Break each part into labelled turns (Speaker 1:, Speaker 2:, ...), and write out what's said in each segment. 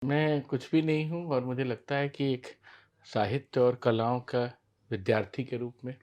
Speaker 1: मैं कुछ भी नहीं हूँ और मुझे लगता है कि एक साहित्य और कलाओं का विद्यार्थी के रूप में,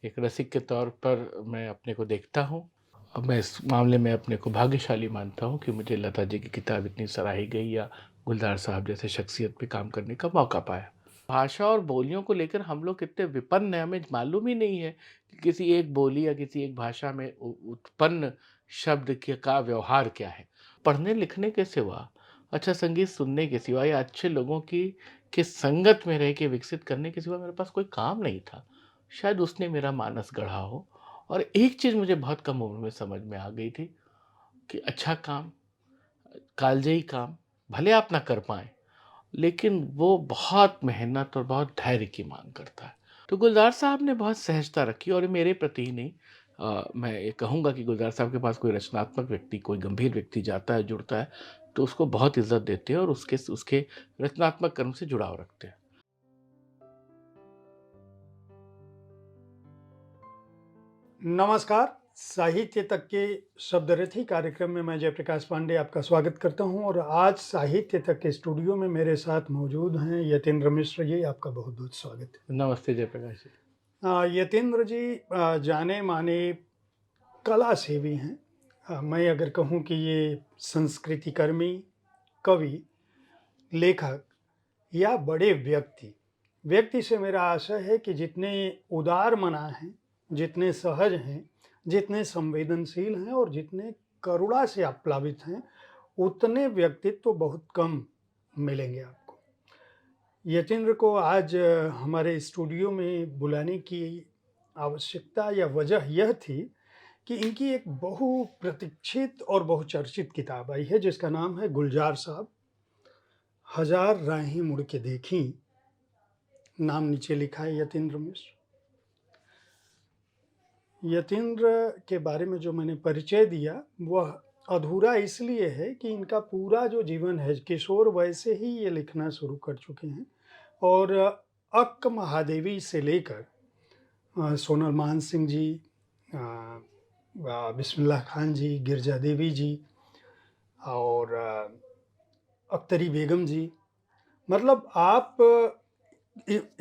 Speaker 1: एक रसिक के तौर पर मैं अपने को देखता हूँ। और मैं इस मामले में अपने को भाग्यशाली मानता हूँ कि मुझे लता जी की किताब इतनी सराही गई या गुलज़ार साहब जैसे शख्सियत पे काम करने का मौका पाया। भाषा और बोलियों को लेकर हम लोग कितने विपन्न हैं, हमें मालूम ही नहीं है कि किसी एक बोली या किसी एक भाषा में उत्पन्न शब्द के का व्यवहार क्या है। पढ़ने लिखने के सिवा, अच्छा संगीत सुनने के सिवा या अच्छे लोगों की संगत में रह के विकसित करने के सिवा मेरे पास कोई काम नहीं था। शायद उसने मेरा मानस गढ़ा हो। और एक चीज़ मुझे बहुत कम उम्र में समझ में आ गई थी कि अच्छा काम, कालजयी काम भले आप ना कर पाएँ, लेकिन वो बहुत मेहनत और बहुत धैर्य की माँग करता है। तो गुलज़ार साहब ने बहुत सहजता रखी और ये मेरे प्रति ही नहीं, मैं ये कहूँगा कि गुलज़ार साहब के पास कोई रचनात्मक व्यक्ति, कोई गंभीर व्यक्ति जाता है, जुड़ता है, तो उसको बहुत इज़्ज़त देते हैं और उसके रचनात्मक कर्म से जुड़ाव रखते हैं।
Speaker 2: नमस्कार। साहित्य तक के शब्दरथी कार्यक्रम में मैं जयप्रकाश पांडे आपका स्वागत करता हूं और आज साहित्य तक के स्टूडियो में मेरे साथ मौजूद हैं यतीन्द्र मिश्र जी। आपका बहुत बहुत स्वागत
Speaker 1: नमस्ते जयप्रकाश जी।
Speaker 2: यतीन्द्र जी जाने माने कला सेवी हैं। मैं अगर कहूं कि ये संस्कृति कर्मी, कवि, लेखक या बड़े व्यक्ति व्यक्ति से मेरा आशय है कि जितने उदार मना हैं, जितने सहज हैं, जितने संवेदनशील हैं और जितने करुणा से आप प्लावित हैं, उतने व्यक्तित्व तो बहुत कम मिलेंगे आपको। यतीन्द्र को आज हमारे स्टूडियो में बुलाने की आवश्यकता या वजह यह थी कि इनकी एक बहुप्रतीक्षित और बहुचर्चित किताब आई है जिसका नाम है गुलजार साहब, हजार राहें मुड़ के देखी। नाम नीचे लिखा है यतीन्द्र मिश्र। यतीन्द्र के बारे में जो मैंने परिचय दिया वह अधूरा इसलिए है कि इनका पूरा जो जीवन है, किशोर वय से ही ये लिखना शुरू कर चुके हैं और अक्क महादेवी से लेकर सोनल मान सिंह जी, बिस्मिल्लाह खान जी, गिरजा देवी जी और अख्तरी बेगम जी, मतलब आप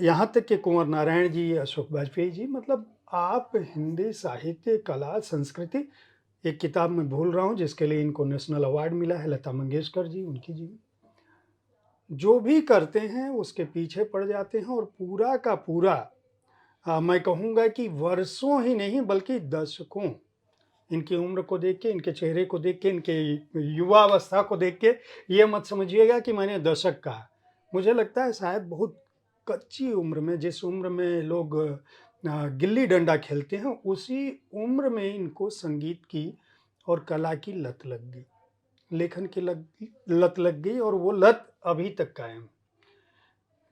Speaker 2: यहाँ तक कि कुंवर नारायण जी, अशोक वाजपेयी जी, मतलब आप हिंदी साहित्य, कला, संस्कृति, एक किताब मैं भूल रहा हूँ जिसके लिए इनको नेशनल अवार्ड मिला है, लता मंगेशकर जी, उनकी जी, जो भी करते हैं उसके पीछे पड़ जाते हैं और पूरा का पूरा मैं कहूँगा कि वर्षों ही नहीं बल्कि दशकों, इनकी उम्र को देख के, इनके चेहरे को देख के, इनके युवावस्था को देख के ये मत समझिएगा कि मैंने दशक कहा। मुझे लगता है शायद बहुत कच्ची उम्र में, जिस उम्र में लोग गिल्ली डंडा खेलते हैं, उसी उम्र में इनको संगीत की और कला की लत लग गई, लेखन की लत लग गई और वो लत अभी तक कायम।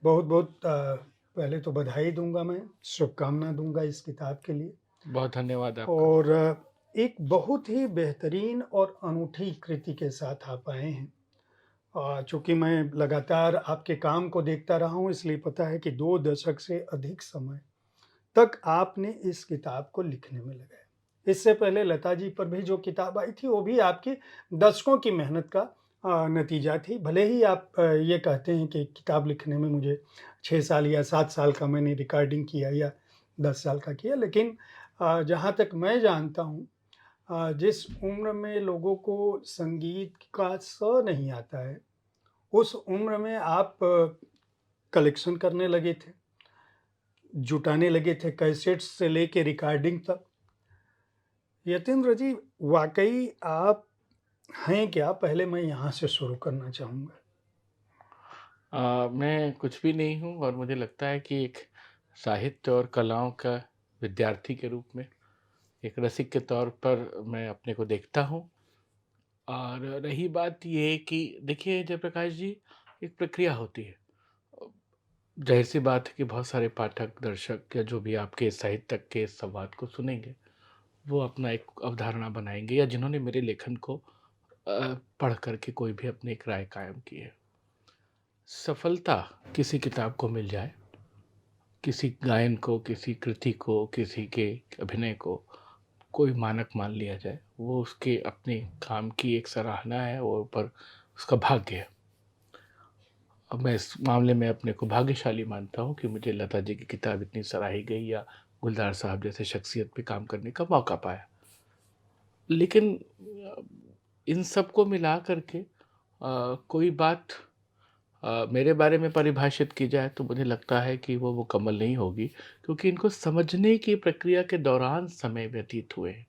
Speaker 2: बहुत बहुत पहले तो बधाई दूंगा, मैं शुभकामना दूंगा इस किताब के लिए।
Speaker 1: बहुत धन्यवाद आपका।
Speaker 2: और एक बहुत ही बेहतरीन और अनूठी कृति के साथ आप आए हैं। चूँकि मैं लगातार आपके काम को देखता रहा हूँ इसलिए पता है कि 2 दशक से अधिक समय तक आपने इस किताब को लिखने में लगाया। इससे पहले लता जी पर भी जो किताब आई थी वो भी आपकी दशकों की मेहनत का नतीजा थी। भले ही आप ये कहते हैं कि किताब लिखने में मुझे 6 साल या 7 साल का मैंने रिकॉर्डिंग किया या 10 साल का किया, लेकिन जहाँ तक मैं जानता हूँ, जिस उम्र में लोगों को संगीत का स नहीं आता है, उस उम्र में आप कलेक्शन करने लगे थे, जुटाने लगे थे कैसेट्स से लेके रिकॉर्डिंग तक। यतीन्द्र जी, वाक़ई आप हैं क्या? पहले मैं यहाँ से शुरू करना चाहूँगा।
Speaker 1: मैं कुछ भी नहीं हूँ और मुझे लगता है कि एक साहित्य और कलाओं का विद्यार्थी के रूप में, एक रसिक के तौर पर मैं अपने को देखता हूँ। और रही बात ये कि देखिए जयप्रकाश जी, एक प्रक्रिया होती है। ज़ाहिर-सी बात है कि बहुत सारे पाठक, दर्शक या जो भी आपके साहित्य के संवाद को सुनेंगे, वो अपना एक अवधारणा बनाएँगे या जिन्होंने मेरे लेखन को पढ़ कर के कोई भी अपनी एक राय कायम की है। सफलता किसी किताब को मिल जाए, किसी गायन को, किसी कृति को, किसी के अभिनय को कोई मानक मान लिया जाए, वो उसके अपने काम की एक सराहना है और ऊपर उसका भाग्य है। अब मैं इस मामले में अपने को भाग्यशाली मानता हूँ कि मुझे लता जी की किताब इतनी सराही गई या गुलजार साहब जैसे शख्सियत पे काम करने का मौका पाया। लेकिन इन सबको मिला कर के कोई बात मेरे बारे में परिभाषित की जाए तो मुझे लगता है कि वो मुकम्मल नहीं होगी, क्योंकि इनको समझने की प्रक्रिया के दौरान समय व्यतीत हुए हैं।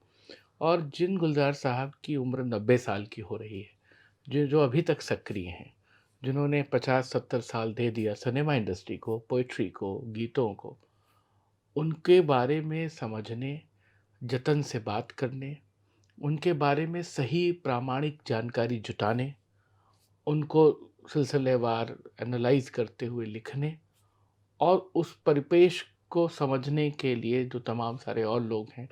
Speaker 1: और जिन गुलजार साहब की उम्र 90 साल की हो रही है, जो जो अभी तक सक्रिय हैं, जिन्होंने 50-70 साल दे दिया सिनेमा इंडस्ट्री को, पोएट्री को, गीतों को, उनके बारे में समझने, जतन से बात करने, उनके बारे में सही प्रामाणिक जानकारी जुटाने, उनको सिलसिलेवार एनालाइज़ करते हुए लिखने और उस परिपेश को समझने के लिए जो तमाम सारे और लोग हैं,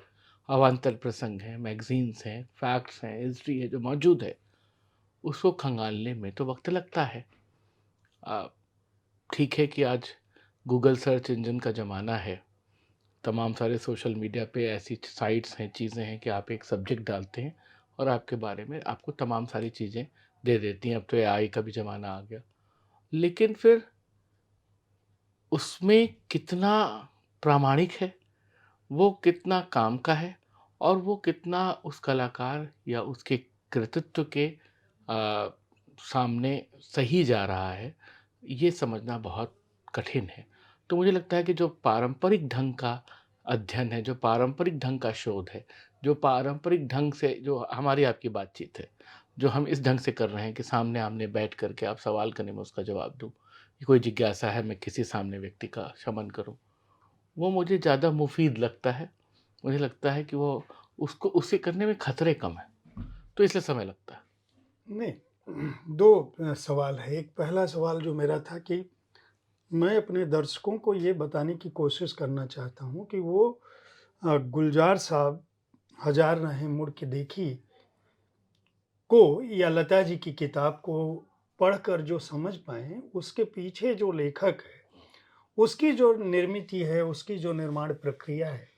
Speaker 1: अवान्तर प्रसंग हैं, मैगज़ीन्स हैं, फैक्ट्स हैं, हिस्ट्री है जो मौजूद है, उसको खंगालने में तो वक़्त लगता है। अ, ठीक है कि आज गूगल सर्च इंजन का ज़माना है, तमाम सारे सोशल मीडिया पे ऐसी साइट्स हैं, चीज़ें हैं कि आप एक सब्जेक्ट डालते हैं और आपके बारे में आपको तमाम सारी चीज़ें दे देती हैं। अब तो एआई का भी ज़माना आ गया। लेकिन फिर उसमें कितना प्रामाणिक है, वो कितना काम का है और वो कितना उस कलाकार या उसके कृतित्व के सामने सही जा रहा है, ये समझना बहुत कठिन है। तो मुझे लगता है कि जो पारंपरिक ढंग का अध्ययन है, जो पारंपरिक ढंग का शोध है, जो पारंपरिक ढंग से जो हमारी आपकी बातचीत है, जो हम इस ढंग से कर रहे हैं कि सामने-आमने बैठ कर के आप सवाल करें, मैं उसका जवाब दूँ। कोई जिज्ञासा है, मैं किसी सामने व्यक्ति का शमन करूँ, वो मुझे ज़्यादा मुफ़ीद लगता है। मुझे लगता है कि वो उसको उसे करने में खतरे कम हैं, तो इसलिए समय लगता है।
Speaker 2: नहीं, 2 सवाल है। एक पहला सवाल जो मेरा था कि मैं अपने दर्शकों को ये बताने की कोशिश करना चाहता हूँ कि वो गुलजार साहब हज़ार राहें मुड़ के देखी को या लता जी की किताब को पढ़कर जो समझ पाएँ, उसके पीछे जो लेखक है, उसकी जो निर्मिति है, उसकी जो निर्माण प्रक्रिया है,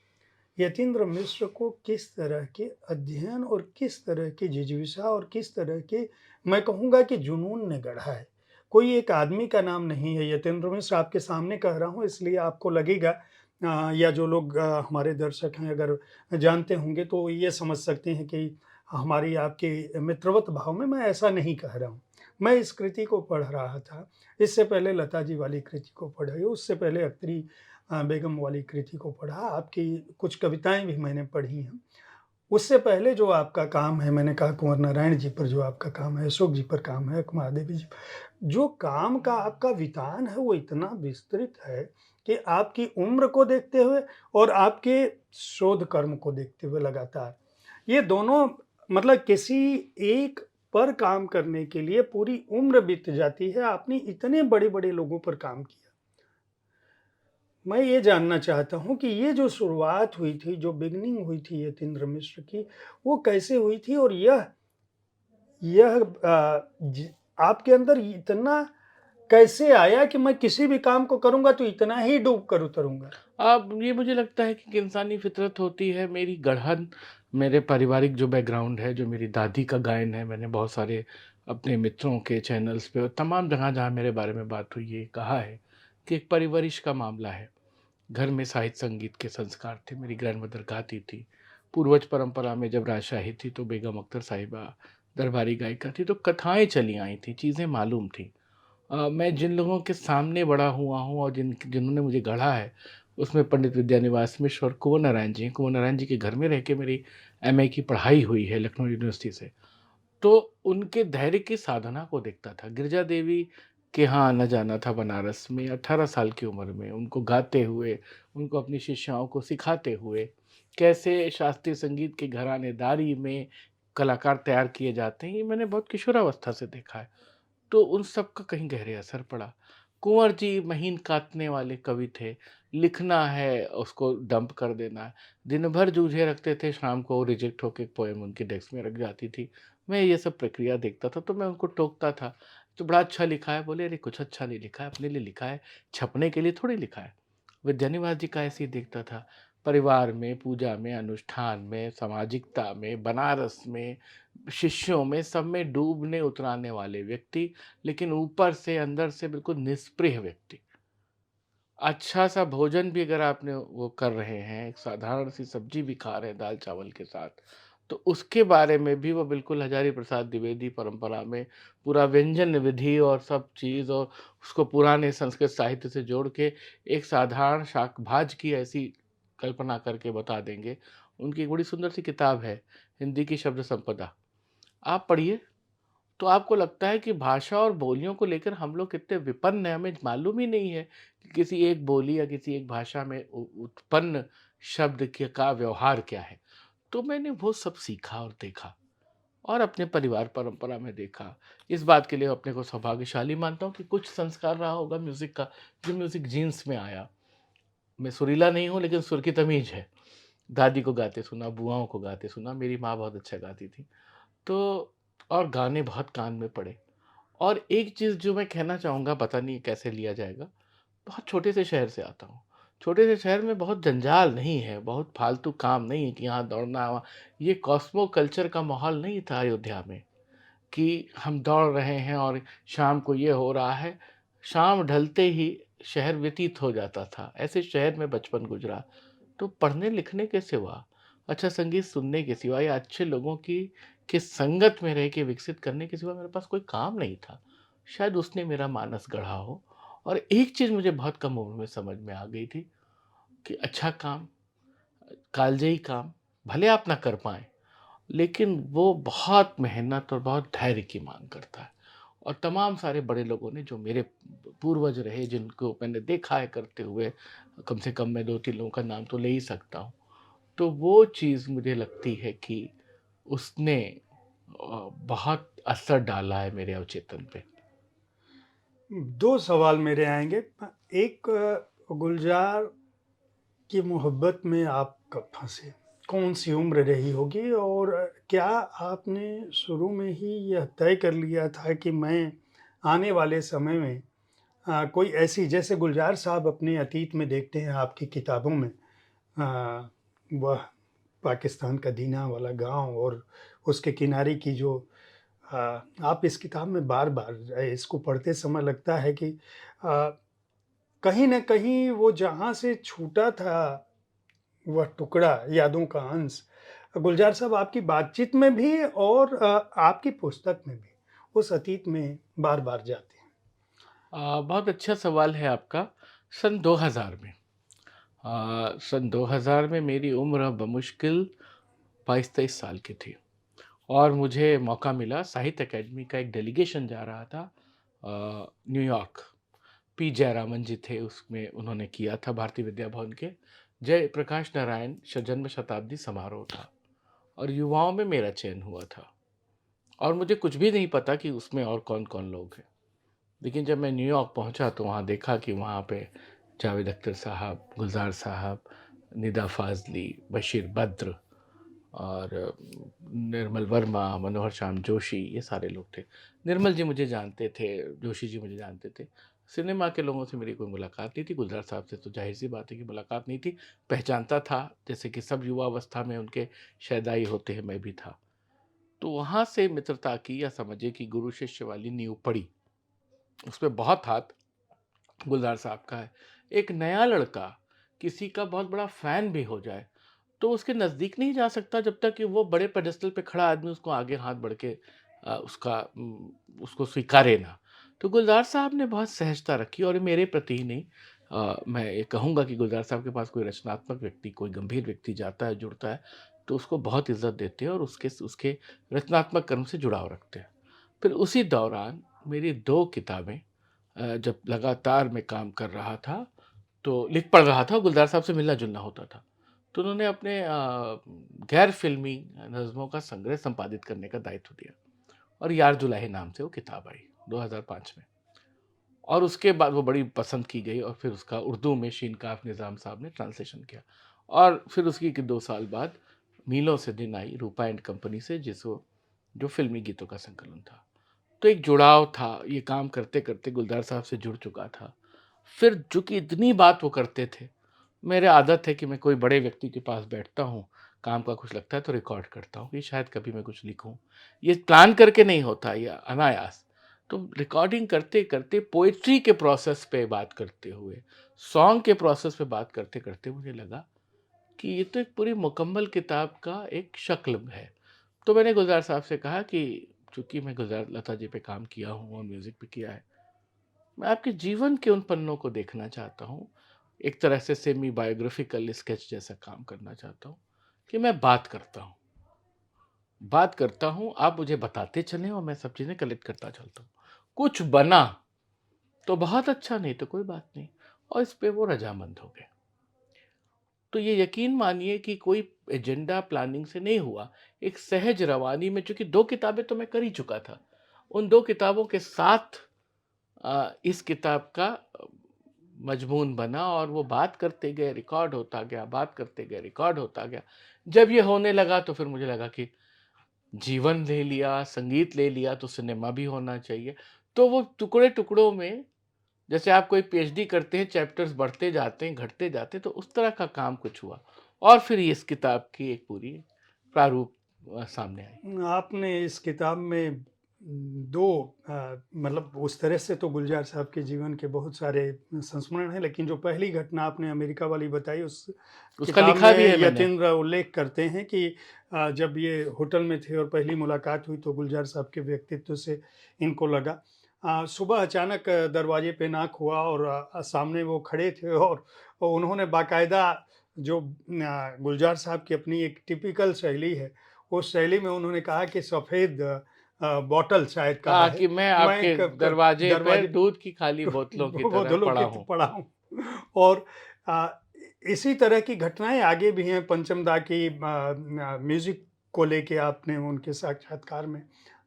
Speaker 2: यतीन्द्र मिश्र को किस तरह के अध्ययन और किस तरह की जिजीविषा और किस तरह के, मैं कहूँगा कि जुनून ने गढ़ा है। कोई एक आदमी का नाम नहीं है, यतीन्द्र मिश्र आपके सामने कह रहा हूँ इसलिए आपको लगेगा या जो लोग हमारे दर्शक हैं अगर जानते होंगे तो ये समझ सकते हैं कि हमारी आपकी मित्रवत भाव में मैं ऐसा नहीं कह रहा हूँ। मैं इस कृति को पढ़ रहा था, इससे पहले लता जी वाली कृति को पढ़ी, उससे पहले अख्तरी बेगम वाली कृति को पढ़ा, आपकी कुछ कविताएँ भी मैंने पढ़ी हैं। उससे पहले जो आपका काम है, मैंने कहा कुँवर नारायण जी पर जो आपका काम है, अशोक जी पर काम है, महादेवी जी जो काम का आपका वितान है वो इतना विस्तृत है कि आपकी उम्र को देखते हुए और आपके शोध कर्म को देखते हुए लगातार, ये दोनों मतलब किसी एक पर काम करने के लिए पूरी उम्र बीत जाती है। आपने इतने बड़े-बड़े लोगों पर काम किया। मैं ये जानना चाहता हूँ कि ये जो शुरुआत हुई थी, जो बिगिनिंग हुई थी यतीन्द्र मिश्र की, वो कैसे हुई थी और यह आपके अंदर इतना कैसे आया कि मैं किसी भी काम को करूँगा तो इतना ही डूब कर उतरूँगा?
Speaker 1: अब ये मुझे लगता है कि इंसानी फितरत होती है, मेरी गढ़न, मेरे पारिवारिक जो बैकग्राउंड है, जो मेरी दादी का गायन है, मैंने बहुत सारे अपने मित्रों के चैनल्स पे और तमाम जगह जहाँ मेरे बारे में बात हुई है, कहा है कि एक परवरिश का मामला है। घर में साहित्य संगीत के संस्कार थे, मेरी ग्रैंडमदर गाती थी। पूर्वज परंपरा में जब राजशाही थी तो बेगम अख्तर साहिबा दरबारी गायिका थी, तो कथाएँ चली आई थी, चीज़ें मालूम थी। मैं जिन लोगों के सामने बड़ा हुआ हूँ और जिन्होंने मुझे गढ़ा है, उसमें पंडित विद्यानिवास मिश्र और कुँवर नारायण जी हैं। कुँवर नारायण जी के घर में रह के मेरी एमए की पढ़ाई हुई है लखनऊ यूनिवर्सिटी से। तो उनके धैर्य की साधना को देखता था। गिरजा देवी के यहाँ आना-जाना था बनारस में 18 साल की उम्र में, उनको गाते हुए, उनको अपनी शिष्याओं को सिखाते हुए, कैसे शास्त्रीय संगीत की घरानेदारी में कलाकार तैयार किए जाते हैं, ये मैंने बहुत किशोरावस्था से देखा है। तो उन सब का कहीं गहरे असर पड़ा। कुँवर जी महीन काटने वाले कवि थे, लिखना है उसको डंप कर देना है। दिन भर जूझे रखते थे, शाम को वो रिजेक्ट होके पोएम उनके डेस्क में रख जाती थी। मैं ये सब प्रक्रिया देखता था तो मैं उनको टोकता था, तो बड़ा अच्छा लिखा है, बोले अरे कुछ अच्छा नहीं लिखा है, अपने लिए लिखा है, छपने के लिए थोड़ी लिखा है। विद्यानिवास जी का ऐसे ही देखता था। परिवार में, पूजा में, अनुष्ठान में, सामाजिकता में, बनारस में, शिष्यों में, सब में डूबने उतराने वाले व्यक्ति, लेकिन ऊपर से अंदर से बिल्कुल निष्पृह व्यक्ति। अच्छा सा भोजन भी अगर आपने वो कर रहे हैं, एक साधारण सी सब्जी भी खा रहे हैं दाल चावल के साथ, तो उसके बारे में भी वो बिल्कुल हजारी प्रसाद द्विवेदी परंपरा में पूरा व्यंजन विधि और सब चीज़ और उसको पुराने संस्कृत साहित्य से जोड़ के एक साधारण शाक-भाज की ऐसी कल्पना करके बता देंगे। उनकी एक बड़ी सुंदर सी किताब है, हिंदी की शब्द संपदा। आप पढ़िए, तो आपको लगता है कि भाषा और बोलियों को लेकर हम लोग कितने विपन्न हैं, हमें मालूम ही नहीं है कि किसी एक बोली या किसी एक भाषा में उत्पन्न शब्द के का व्यवहार क्या है। तो मैंने वो सब सीखा और देखा और अपने परिवार परंपरा में देखा। इस बात के लिए अपने को सौभाग्यशाली मानता हूँ कि कुछ संस्कार रहा होगा म्यूज़िक का, जो म्यूज़िक जीन्स में आया। मैं सुरीला नहीं हूँ लेकिन सुर की तमीज़ है। दादी को गाते सुना, बुआओं को गाते सुना, मेरी माँ बहुत अच्छा गाती थी। तो और गाने बहुत कान में पड़े। और एक चीज़ जो मैं कहना चाहूँगा, पता नहीं कैसे लिया जाएगा, बहुत छोटे से शहर से आता हूँ। छोटे से शहर में बहुत जंजाल नहीं है, बहुत फालतू काम नहीं है कि यहाँ दौड़ना वहाँ, ये कॉस्मो कल्चर का माहौल नहीं था अयोध्या में कि हम दौड़ रहे हैं और शाम को ये हो रहा है। शाम ढलते ही शहर व्यतीत हो जाता था। ऐसे शहर में बचपन गुज़रा। तो पढ़ने लिखने के सिवा, अच्छा संगीत सुनने के सिवा या अच्छे लोगों की संगत में रह के विकसित करने के सिवा मेरे पास कोई काम नहीं था। शायद उसने मेरा मानस गढ़ा हो। और एक चीज़ मुझे बहुत कम उम्र में समझ में आ गई थी कि अच्छा काम, कालजयी काम, भले आप ना कर पाएँ, लेकिन वो बहुत मेहनत और बहुत धैर्य की माँग करता है। और तमाम सारे बड़े लोगों ने जो मेरे पूर्वज रहे, जिनको मैंने देखा है करते हुए, कम से कम मैं 2-3 लोगों का नाम तो ले ही सकता हूँ। तो वो चीज़ मुझे लगती है कि उसने बहुत असर डाला है मेरे अवचेतन पे।
Speaker 2: 2 सवाल मेरे आएँगे। एक, गुलज़ार की मोहब्बत में आप कब फँसे? कौन-सी उम्र रही होगी और क्या आपने शुरू में ही यह तय कर लिया था कि मैं आने वाले समय में कोई ऐसी, जैसे गुलज़ार साहब अपने अतीत में देखते हैं आपकी किताबों में, वह पाकिस्तान का दीना वाला गाँव और उसके किनारे की जो, आप इस किताब में बार-बार इसको पढ़ते समय लगता है कि कहीं न कहीं वो जहाँ से छूटा था, वह टुकड़ा, यादों का अंश, गुलज़ार साहब आपकी बातचीत में भी और आपकी पुस्तक में भी उस अतीत में बार-बार जाते हैं।
Speaker 1: बहुत अच्छा सवाल है आपका। सन 2000 में, सन 2000 में मेरी उम्र बमुश्किल 22-23 साल की थी और मुझे मौका मिला, साहित्य अकेडमी का एक डेलीगेशन जा रहा था न्यूयॉर्क। पी जयरामन जी थे उसमें, उन्होंने किया था भारतीय विद्या भवन के। जयप्रकाश नारायण जन्म शताब्दी समारोह था और युवाओं में मेरा चयन हुआ था और मुझे कुछ भी नहीं पता कि उसमें और कौन-कौन लोग हैं। लेकिन जब मैं न्यूयॉर्क पहुंचा तो वहाँ देखा कि वहाँ पे जावेद अख्तर साहब, गुलज़ार साहब, निदा फ़ाज़ली, बशीर बद्र और निर्मल वर्मा, मनोहर श्याम जोशी, ये सारे लोग थे। निर्मल जी मुझे जानते थे, जोशी जी मुझे जानते थे। सिनेमा के लोगों से मेरी कोई मुलाकात नहीं थी, गुलज़ार साहब से तो ज़ाहिर-सी बात है कि मुलाकात नहीं थी। पहचानता था, जैसे कि सब युवावस्था में उनके शैदाई होते हैं, मैं भी था। तो वहाँ से मित्रता की, या समझिए कि गुरु-शिष्य वाली नींव पड़ी। उसमें बहुत हाथ गुलज़ार साहब का है। एक नया लड़का किसी का बहुत बड़ा फ़ैन भी हो जाए, तो उसके नज़दीक नहीं जा सकता जब तक कि वो बड़े पेडेस्टल पे खड़ा आदमी उसको आगे हाथ बढ़ के उसको स्वीकारे ना। तो गुलज़ार साहब ने बहुत सहजता रखी और ये मेरे प्रति ही नहीं, मैं ये कहूँगा कि गुलज़ार साहब के पास कोई रचनात्मक व्यक्ति, कोई गंभीर व्यक्ति जाता है, जुड़ता है, तो उसको बहुत इज़्ज़त देते हैं और उसके उसके रचनात्मक कर्म से जुड़ाव रखते हैं। फिर उसी दौरान मेरी 2 किताबें, जब लगातार मैं काम कर रहा था, तो लिख पढ़ रहा था, गुलज़ार साहब से मिलना-जुलना होता था। तो उन्होंने अपने गैर फ़िल्मी नज़्मों का संग्रह संपादित करने का दायित्व दिया और यार जुलाहे नाम से वो किताब आई 2005 में। और उसके बाद वो बड़ी पसंद की गई और फिर उसका उर्दू में शीनकाफ निज़ाम साहब ने ट्रांसलेशन किया। और फिर उसकी 2 साल बाद मीलों से दिन आई रूपा एंड कंपनी से, जो फ़िल्मी गीतों का संकलन था। तो एक जुड़ाव था, ये काम करते-करते गुलज़ार साहब से जुड़ चुका था। फिर चूँकि इतनी बात वो करते थे, मेरे आदत है कि मैं कोई बड़े व्यक्ति के पास बैठता हूँ, काम का कुछ लगता है तो रिकॉर्ड करता हूँ कि शायद कभी मैं कुछ लिखूँ। ये प्लान करके नहीं होता, ये अनायास। तो रिकॉर्डिंग करते-करते पोएट्री के प्रोसेस पे बात करते हुए, सॉन्ग के प्रोसेस पे बात करते-करते मुझे लगा कि ये तो एक पूरी मुकम्मल किताब का एक शक्ल है। तो मैंने गुलज़ार साहब से कहा कि चूँकि मैं गुलज़ार लता जी पे काम किया हूँ और म्यूज़िक भी किया है, मैं आपके जीवन के उन पन्नों को देखना चाहता हूँ। एक तरह से सेमी बायोग्राफिकल स्केच जैसा काम करना चाहता हूँ कि मैं बात करता हूँ, आप मुझे बताते चलें और मैं सब चीज़ें कलेक्ट करता चलता हूँ। कुछ बना तो बहुत अच्छा, नहीं तो कोई बात नहीं। और इस पे वो रज़ामंद हो गए। तो ये यकीन मानिए कि कोई एजेंडा प्लानिंग से नहीं हुआ। एक सहज रवानी में, चूँकि 2 किताबें तो मैं कर ही चुका था। उन 2 किताबों के साथ इस किताब का मजमून बना और वो बात करते गए, रिकॉर्ड होता गया, बात करते गए, रिकॉर्ड होता गया। जब ये होने लगा तो फिर मुझे लगा कि जीवन ले लिया, संगीत ले लिया तो सिनेमा भी होना चाहिए। तो वो टुकड़े-टुकड़ों में, जैसे आप कोई पीएचडी करते हैं, चैप्टर्स बढ़ते जाते हैं, घटते जाते हैं, तो उस तरह का काम कुछ हुआ। और फिर ये इस किताब की एक पूरी प्रारूप सामने आई।
Speaker 2: आपने इस किताब में 2 मतलब उस तरह से तो गुलज़ार साहब के जीवन के बहुत सारे संस्मरण हैं, लेकिन जो पहली घटना आपने अमेरिका वाली बताई, उस
Speaker 1: उसका
Speaker 2: किताब
Speaker 1: लिखा भी
Speaker 2: में
Speaker 1: है मैंने।
Speaker 2: यतीन्द्र उल्लेख करते हैं कि जब ये होटल में थे और पहली मुलाकात हुई तो गुलज़ार साहब के व्यक्तित्व से इनको लगा। सुबह अचानक दरवाजे पे नॉक हुआ और सामने वो खड़े थे और उन्होंने बाकायदा जो गुलज़ार साहब की अपनी एक टिपिकल शैली है, उस शैली में उन्होंने कहा कि सफ़ेद बॉटल शायद कहा
Speaker 1: कहा
Speaker 2: है,
Speaker 1: कि मैं
Speaker 2: मैं
Speaker 1: आपके
Speaker 2: क क
Speaker 1: दरवाजे पे
Speaker 2: दरवाजे
Speaker 1: दूध की खाली बोतलों की तरह
Speaker 2: गोधलों
Speaker 1: पड़ा
Speaker 2: की
Speaker 1: हूँ।
Speaker 2: पड़ा हूँ। और अ, इसी तरह की घटनाएँ आगे भी हैं। पंचम दा की म्यूज़िक को लेके आपने उनके साक्षात्कार में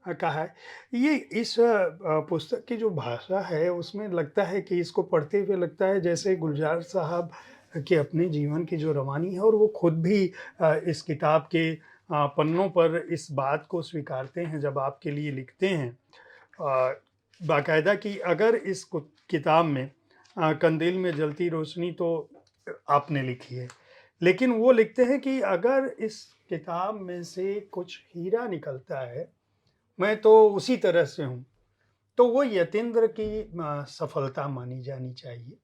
Speaker 2: कहा है। ये इस पुस्तक की जो भाषा है उसमें लगता है कि इसको पढ़ते हुए लगता है जैसे गुलज़ार साहब के अपने जीवन की जो रवानी है और वो खुद भी इस किताब के पन्नों पर इस बात को स्वीकारते हैं जब आपके लिए लिखते हैं बाकायदा कि अगर इस किताब में कंदील में जलती रोशनी तो आपने लिखी है, लेकिन वो लिखते हैं कि अगर इस किताब में से कुछ हीरा निकलता है, मैं तो उसी तरह से हूँ। तो वो यतीन्द्र की सफलता मानी जानी चाहिए।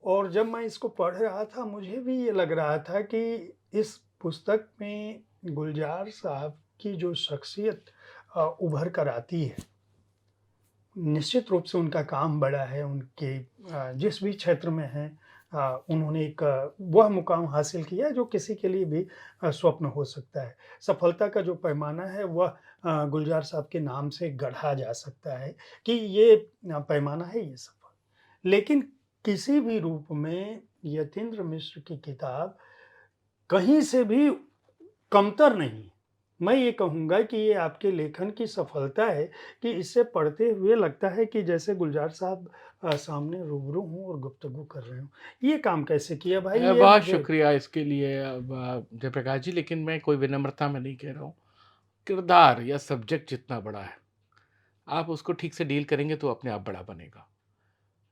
Speaker 2: और जब मैं इसको पढ़ रहा था मुझे भी ये लग रहा था कि इस पुस्तक में गुलज़ार साहब की जो शख्सियत उभर कर आती है, निश्चित रूप से उनका काम बड़ा है, उनके जिस भी क्षेत्र में हैं उन्होंने एक वह मुकाम हासिल किया है जो किसी के लिए भी स्वप्न हो सकता है। सफलता का जो पैमाना है वह गुलज़ार साहब के नाम से गढ़ा जा सकता है कि ये पैमाना है ये सफल। लेकिन किसी भी रूप में यतीन्द्र मिश्र की किताब कहीं से भी कमतर नहीं। मैं ये कहूँगा कि ये आपके लेखन की सफलता है कि इसे पढ़ते हुए लगता है कि जैसे गुलज़ार साहब सामने रूबरू हों और गुफ्तगू कर रहे हों। ये काम कैसे किया भाई ये
Speaker 1: बहुत
Speaker 2: मुझे
Speaker 1: शुक्रिया इसके लिए जयप्रकाश जी, लेकिन मैं कोई विनम्रता में नहीं कह रहा हूँ। किरदार या सब्जेक्ट जितना बड़ा है, आप उसको ठीक से डील करेंगे तो अपने आप बड़ा बनेगा।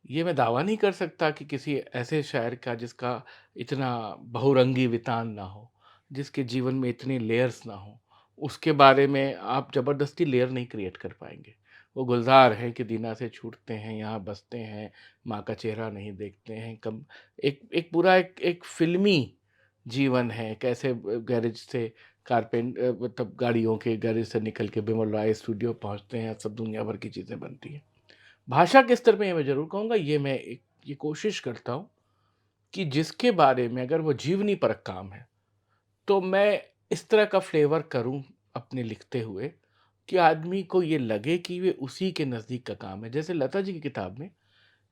Speaker 1: ये मैं दावा नहीं कर सकता कि किसी ऐसे शायर का जिसका इतना बहुरंगी वितान ना हो, जिसके जीवन में इतनी लेयर्स ना हो, उसके बारे में आप ज़बरदस्ती लेयर नहीं क्रिएट कर पाएँगे। वो गुलज़ार हैं कि दीना से छूटते हैं, यहाँ बसते हैं, माँ का चेहरा नहीं देखते हैं, कम एक एक पूरा एक एक फ़िल्मी जीवन है, कैसे गैरेज से मतलब गाड़ियों के गैरेज से निकल के बिमल राय स्टूडियो पहुँचते हैं, सब दुनिया भर की चीज़ें बनती हैं। भाषा के स्तर पे ये मैं ज़रूर कहूँगा, ये कोशिश करता हूँ कि जिसके बारे में अगर वो जीवनी परक काम है, तो मैं इस तरह का फ्लेवर करूँ अपने लिखते हुए कि आदमी को ये लगे कि ये उसी के नज़दीक का काम है। जैसे लता जी की किताब में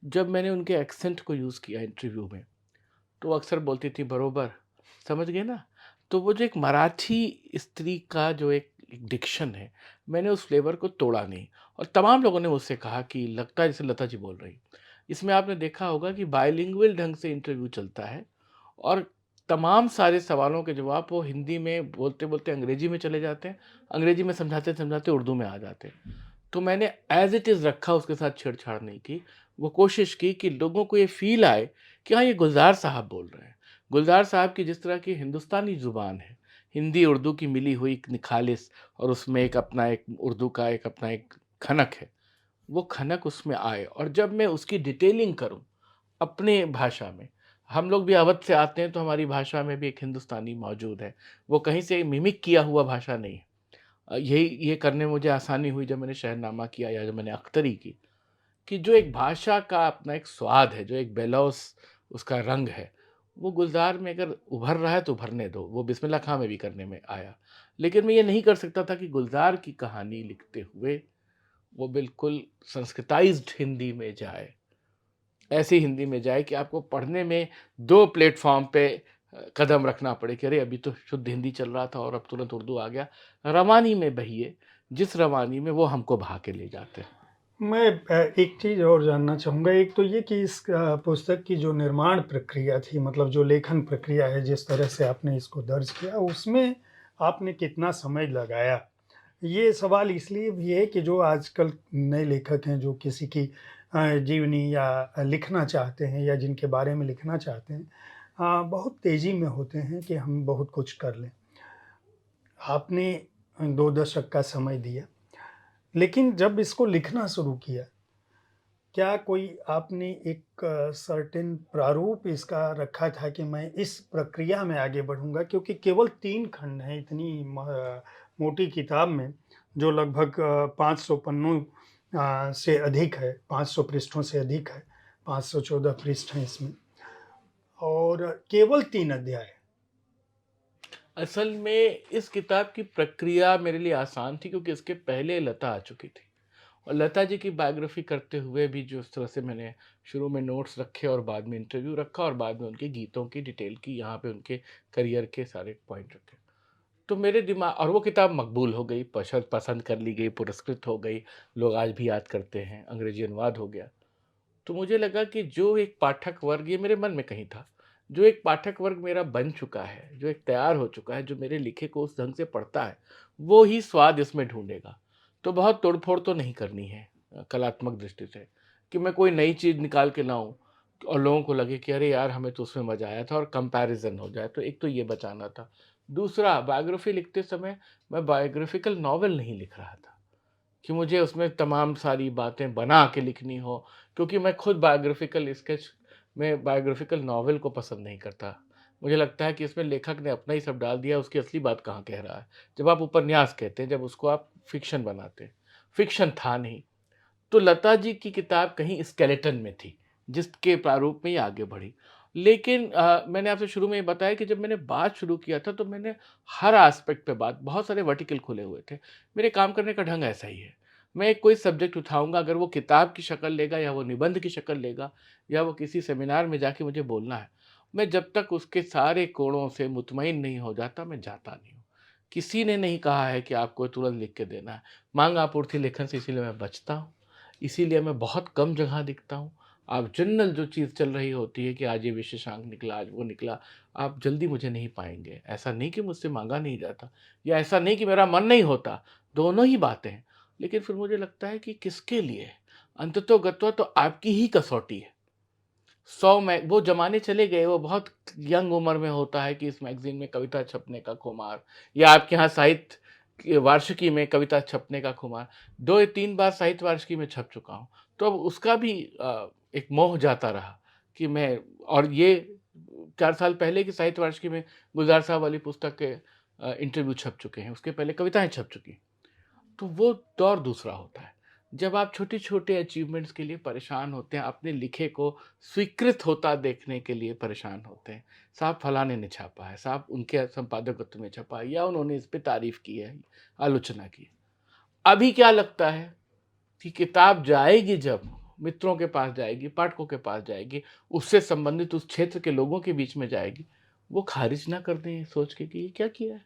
Speaker 1: जब मैंने उनके एक्सेंट को यूज़ किया इंटरव्यू में, तो वो अक्सर बोलती थी बरोबर, समझ गए ना? तो वो जो एक मराठी स्त्री का जो एक डिक्शन है, मैंने उस फ्लेवर को तोड़ा नहीं। और तमाम लोगों ने मुझसे कहा कि लगता है जैसे लता जी बोल रही। इसमें आपने देखा होगा कि बाइलिंगुअल ढंग से इंटरव्यू चलता है और तमाम सारे सवालों के जवाब वो हिंदी में बोलते-बोलते अंग्रेजी में चले जाते हैं, अंग्रेजी में समझाते-समझाते उर्दू में आ जाते हैं। तो मैंने एज़ इट इज़ रखा, उसके साथ छेड़छाड़ नहीं की। वो कोशिश की कि लोगों को ये फ़ील आए कि हाँ, ये गुलज़ार साहब बोल रहे हैं। गुलज़ार साहब की जिस तरह की हिंदुस्तानी ज़ुबान है, हिंदी उर्दू की मिली हुई एक निखालिस, और उसमें एक अपना एक उर्दू का एक अपना एक खनक है, वो खनक उसमें आए। और जब मैं उसकी डिटेलिंग करूँ अपने भाषा में, हम लोग भी अवध से आते हैं तो हमारी भाषा में भी एक हिंदुस्तानी मौजूद है। वो कहीं से मिमिक किया हुआ भाषा नहीं है। यही ये करने में मुझे आसानी हुई जब मैंने शहरनामा किया या जब मैंने अख्तरी की, कि जो एक भाषा का अपना एक स्वाद है, जो एक बेलौस उसका रंग है, वो गुलज़ार में अगर उभर रहा है तो उभरने दो। वो बिस्मिल्लाह खां में भी करने में आया। लेकिन मैं ये नहीं कर सकता था कि गुलज़ार की कहानी लिखते हुए वो बिल्कुल संस्कृताइज़्ड हिंदी में जाए। ऐसी हिंदी में जाए कि आपको पढ़ने में 2 प्लेटफ़ॉर्म पे कदम रखना पड़े कि अरे! अभी तो शुद्ध हिंदी चल रहा था और अब तुरंत उर्दू आ गया। रवानी में बहिए, जिस रवानी में वो हमको बहा के ले जाते हैं।
Speaker 2: मैं एक चीज़ और जानना चाहूँगा। एक तो ये कि इस पुस्तक की जो निर्माण प्रक्रिया थी, मतलब जो लेखन प्रक्रिया है, जिस तरह से आपने इसको दर्ज किया, उसमें आपने कितना समय लगाया? ये सवाल इसलिए भी है कि जो आजकल नए लेखक हैं, जो किसी की जीवनी या लिखना चाहते हैं या जिनके बारे में लिखना चाहते हैं, बहुत तेज़ी में होते हैं कि हम बहुत कुछ कर लें। आपने 2 दशक का समय दिया, लेकिन जब इसको लिखना शुरू किया, क्या कोई आपने एक सर्टेन प्रारूप इसका रखा था कि मैं इस प्रक्रिया में आगे बढ़ूँगा? क्योंकि केवल 3 खंड हैं इतनी मोटी किताब में, जो लगभग 500 पन्नों से अधिक है, 500 पृष्ठों से अधिक है, 514 पृष्ठ हैं इसमें, और केवल 3 अध्याय।
Speaker 1: असल में इस किताब की प्रक्रिया मेरे लिए आसान थी क्योंकि इसके पहले लता आ चुकी थी। और लता जी की बायोग्राफ़ी करते हुए भी जो इस तरह से मैंने शुरू में नोट्स रखे और बाद में इंटरव्यू रखा और बाद में उनके गीतों की डिटेल की, यहाँ पे उनके करियर के सारे पॉइंट रखे। तो मेरे दिमाग, और वो किताब मकबूल हो गई, पसंद कर ली गई, पुरस्कृत हो गई, लोग आज भी याद करते हैं, अंग्रेजी अनुवाद हो गया। तो मुझे लगा कि जो एक पाठक वर्ग, ये मेरे मन में कहीं था, जो एक पाठक वर्ग मेरा बन चुका है, जो एक तैयार हो चुका है, जो मेरे लिखे को उस ढंग से पढ़ता है, वो ही स्वाद इसमें ढूँढेगा। तो बहुत तोड़-फोड़ तो नहीं करनी है कलात्मक दृष्टि से, कि मैं कोई नई चीज़ निकाल के लाऊँ और लोगों को लगे कि अरे यार! हमें तो उसमें मज़ा आया था, और कंपैरिज़न हो जाए। तो एक तो ये बचाना था। दूसरा, बायोग्राफ़ी लिखते समय मैं बायोग्राफ़िकल नॉवेल नहीं लिख रहा था कि मुझे उसमें तमाम सारी बातें बना के लिखनी हो, क्योंकि मैं खुद बायोग्राफ़िकल स्केच में बायोग्राफ़िकल नॉवेल को पसंद नहीं करता। मुझे लगता है कि इसमें लेखक ने अपना ही सब डाल दिया, उसकी असली बात कहाँ कह रहा है। जब आप उपन्यास कहते हैं, जब उसको आप फ़िक्शन बनाते हैं, फ़िक्शन था नहीं। तो लता जी की किताब कहीं स्केलेटन में थी, जिसके प्रारूप में ये आगे बढ़ी। लेकिन मैंने आपसे शुरू में ये बताया कि जब मैंने बात शुरू किया था, तो मैंने हर एस्पेक्ट पे बात, बहुत सारे वर्टिकल खुले हुए थे। मेरे काम करने का ढंग ऐसा ही है। मैं एक कोई सब्जेक्ट उठाऊँगा, अगर वो किताब की शक्ल लेगा या वो निबंध की शक्ल लेगा या वो किसी सेमिनार में जाके मुझे बोलना है, मैं जब तक उसके सारे कोणों से मुतमईन नहीं हो जाता, मैं जाता नहीं हूँ। किसी ने नहीं कहा है कि आपको तुरंत लिख के देना है। माँग आपूर्ति लेखन से इसीलिए मैं बचता हूँ। इसीलिए मैं बहुत कम जगह दिखता हूँ। आप जनरल जो चीज़ चल रही होती है कि आज ये विशेषांक निकला, आज वो निकला, आप जल्दी मुझे नहीं पाएँगे। ऐसा नहीं कि मुझसे माँगा नहीं जाता, या ऐसा नहीं कि मेरा मन नहीं होता, दोनों ही बातें हैं। लेकिन फिर मुझे लगता है कि किसके लिए? अंततोगत्वा तो आपकी ही कसौटी है। 100 में वो ज़माने चले गए, वो बहुत यंग उम्र में होता है कि इस मैगज़ीन में कविता छपने का खुमार, या आपके यहाँ साहित्य की वार्षिकी में कविता छपने का खुमार। 2 या 3 बार साहित्य वार्षिकी में छप चुका हूँ। तो अब उसका भी एक मोह जाता रहा कि मैं, और ये 4 साल पहले की साहित्य वार्षिकी में गुलज़ार साहब वाली पुस्तक के इंटरव्यू छप चुके हैं, उसके पहले कविताएँ छप चुकी हैं। तो वो दौर दूसरा होता है। जब आप छोटे-छोटे अचीवमेंट्स के लिए परेशान होते हैं, अपने लिखे को स्वीकृत होता देखने के लिए परेशान होते हैं। साहब फलाने ने छापा है, साहब उनके संपादकत्व में छपा है, या उन्होंने इस पे तारीफ़ की है, आलोचना की है। अभी क्या लगता है कि किताब जाएगी जब, मित्रों के पास जाएगी, पाठकों के पास जाएगी, उससे संबंधित उस क्षेत्र के लोगों के बीच में जाएगी, वो खारिज ना कर दें सोच के कि ये क्या किया है?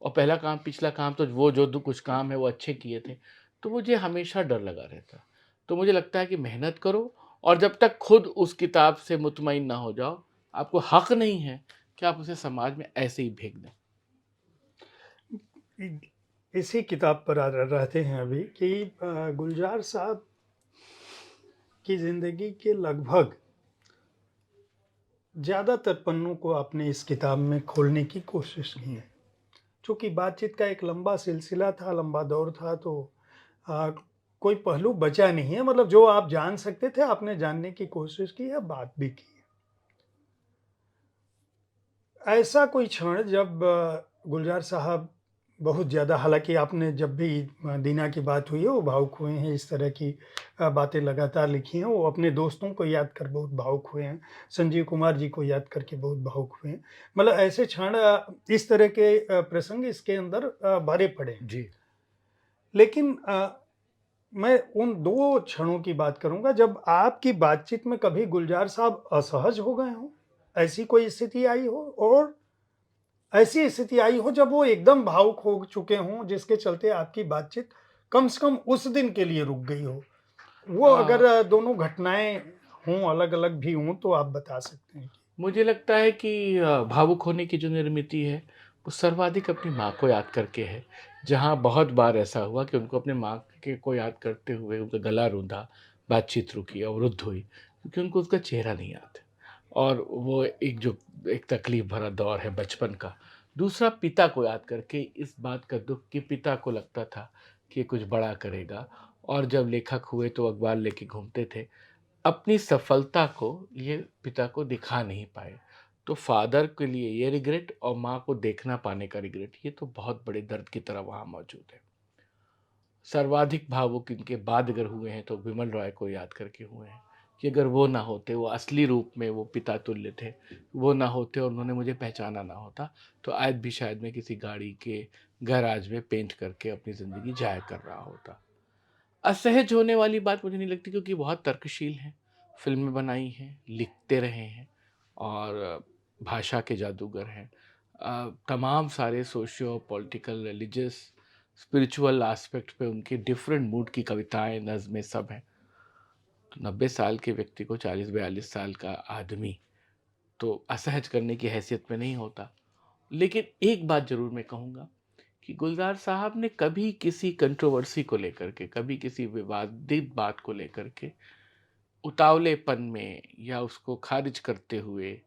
Speaker 1: और पहला काम, पिछला काम तो वो जो दो कुछ काम है वो अच्छे किए थे। तो मुझे हमेशा डर लगा रहता। तो मुझे लगता है कि मेहनत करो, और जब तक खुद उस किताब से मुतमईन ना हो जाओ, आपको हक नहीं है कि आप उसे समाज में ऐसे ही फेंक दें।
Speaker 2: इसी किताब पर रहते हैं अभी कि गुलजार साहब की ज़िंदगी के लगभग ज़्यादातर पन्नों को आपने इस किताब में खोलने की कोशिश की है। चूँकि बातचीत का एक लंबा सिलसिला था, लंबा दौर था, तो अ, कोई पहलू बचा नहीं है, मतलब जो आप जान सकते थे आपने जानने की कोशिश की है, बात भी की है। ऐसा कोई क्षण जब गुलजार साहब बहुत ज़्यादा, हालाँकि आपने जब भी दीना की बात हुई है वो भावुक हुए हैं, इस तरह की बातें लगातार लिखी हैं, वो अपने दोस्तों को याद कर बहुत भावुक हुए हैं, संजीव कुमार जी को याद करके बहुत भावुक हुए हैं। मतलब ऐसे क्षण इस तरह के प्रसंग इसके अंदर भरे पड़े हैं।
Speaker 1: जी।
Speaker 2: लेकिन मैं उन 2 क्षणों की बात करूँगा जब आपकी बातचीत में कभी गुलजार साहब असहज हो गए हों, ऐसी कोई स्थिति आई हो, और ऐसी स्थिति आई हो जब वो एकदम भावुक हो चुके हों, जिसके चलते आपकी बातचीत कम से कम उस दिन के लिए रुक गई हो। वो
Speaker 1: अ,
Speaker 2: अगर दोनों घटनाएँ हों, अलग-अलग भी हों, तो आप बता सकते हैं कि
Speaker 1: मुझे लगता है कि भावुक होने की जो निर्मिति है, वो सर्वाधिक अपनी माँ को याद करके है। जहाँ बहुत बार ऐसा हुआ कि उनको अपने माँ के को याद करते हुए उनका गला रूंधा, बातचीत रुकी, अवरुद्ध हुई, क्योंकि उनको उसका चेहरा नहीं याद है। और वो एक तकलीफ़ भरा दौर है बचपन का। दूसरा, पिता को याद करके इस बात का दुःख कि पिता को लगता था कि ये कुछ बड़ा करेगा, और जब लेखक हुए तो अखबार लेके घूमते थे। अपनी सफलता को ये पिता को दिखा नहीं पाए। तो फ़ादर के लिए ये रिग्रेट और माँ को देखना पाने का रिग्रेट, ये तो बहुत बड़े दर्द की तरह वहाँ मौजूद है। सर्वाधिक भावुक इनके बाद अगर हुए हैं तो विमल रॉय को याद करके हुए हैं कि अगर वो ना होते, वो असली रूप में वो पिता तुल्य थे, वो ना होते और उन्होंने मुझे पहचाना ना होता, तो आज भी शायद मैं किसी गाड़ी के गैराज में पेंट करके अपनी ज़िंदगी ज़ाया कर रहा होता। असहज होने वाली बात मुझे नहीं लगती, क्योंकि बहुत तर्कशील हैं, फ़िल्में बनाई हैं, लिखते रहे हैं, और भाषा के जादूगर हैं। तमाम सारे socio political, religious, spiritual aspect पे उनके डिफरेंट मूड की कविताएँ, नज़्में सब हैं। तो 90 साल के व्यक्ति को 40-42 साल का आदमी तो असहज करने की हैसियत में नहीं होता। लेकिन एक बात ज़रूर मैं कहूँगा कि गुलज़ार साहब ने कभी किसी कंट्रोवर्सी को लेकर के, कभी किसी विवादित बात को लेकर के उतावलेपन में या उसको खारिज करते हुए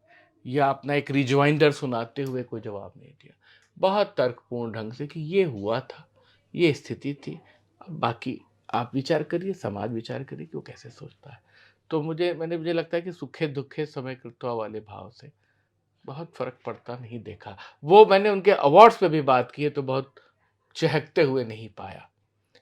Speaker 1: या अपना एक रिजॉइंडर सुनाते हुए कोई जवाब नहीं दिया। बहुत तर्कपूर्ण ढंग से कि ये हुआ था, ये स्थिति थी, अब बाकी आप विचार करिए, समाज विचार करिए कि वो कैसे सोचता है। तो मुझे लगता है कि सुखे-दुखे समय कृत्वा वाले भाव से बहुत फ़र्क पड़ता नहीं देखा। वो मैंने उनके अवार्ड्स पे भी बात की है तो बहुत चहकते हुए नहीं पाया।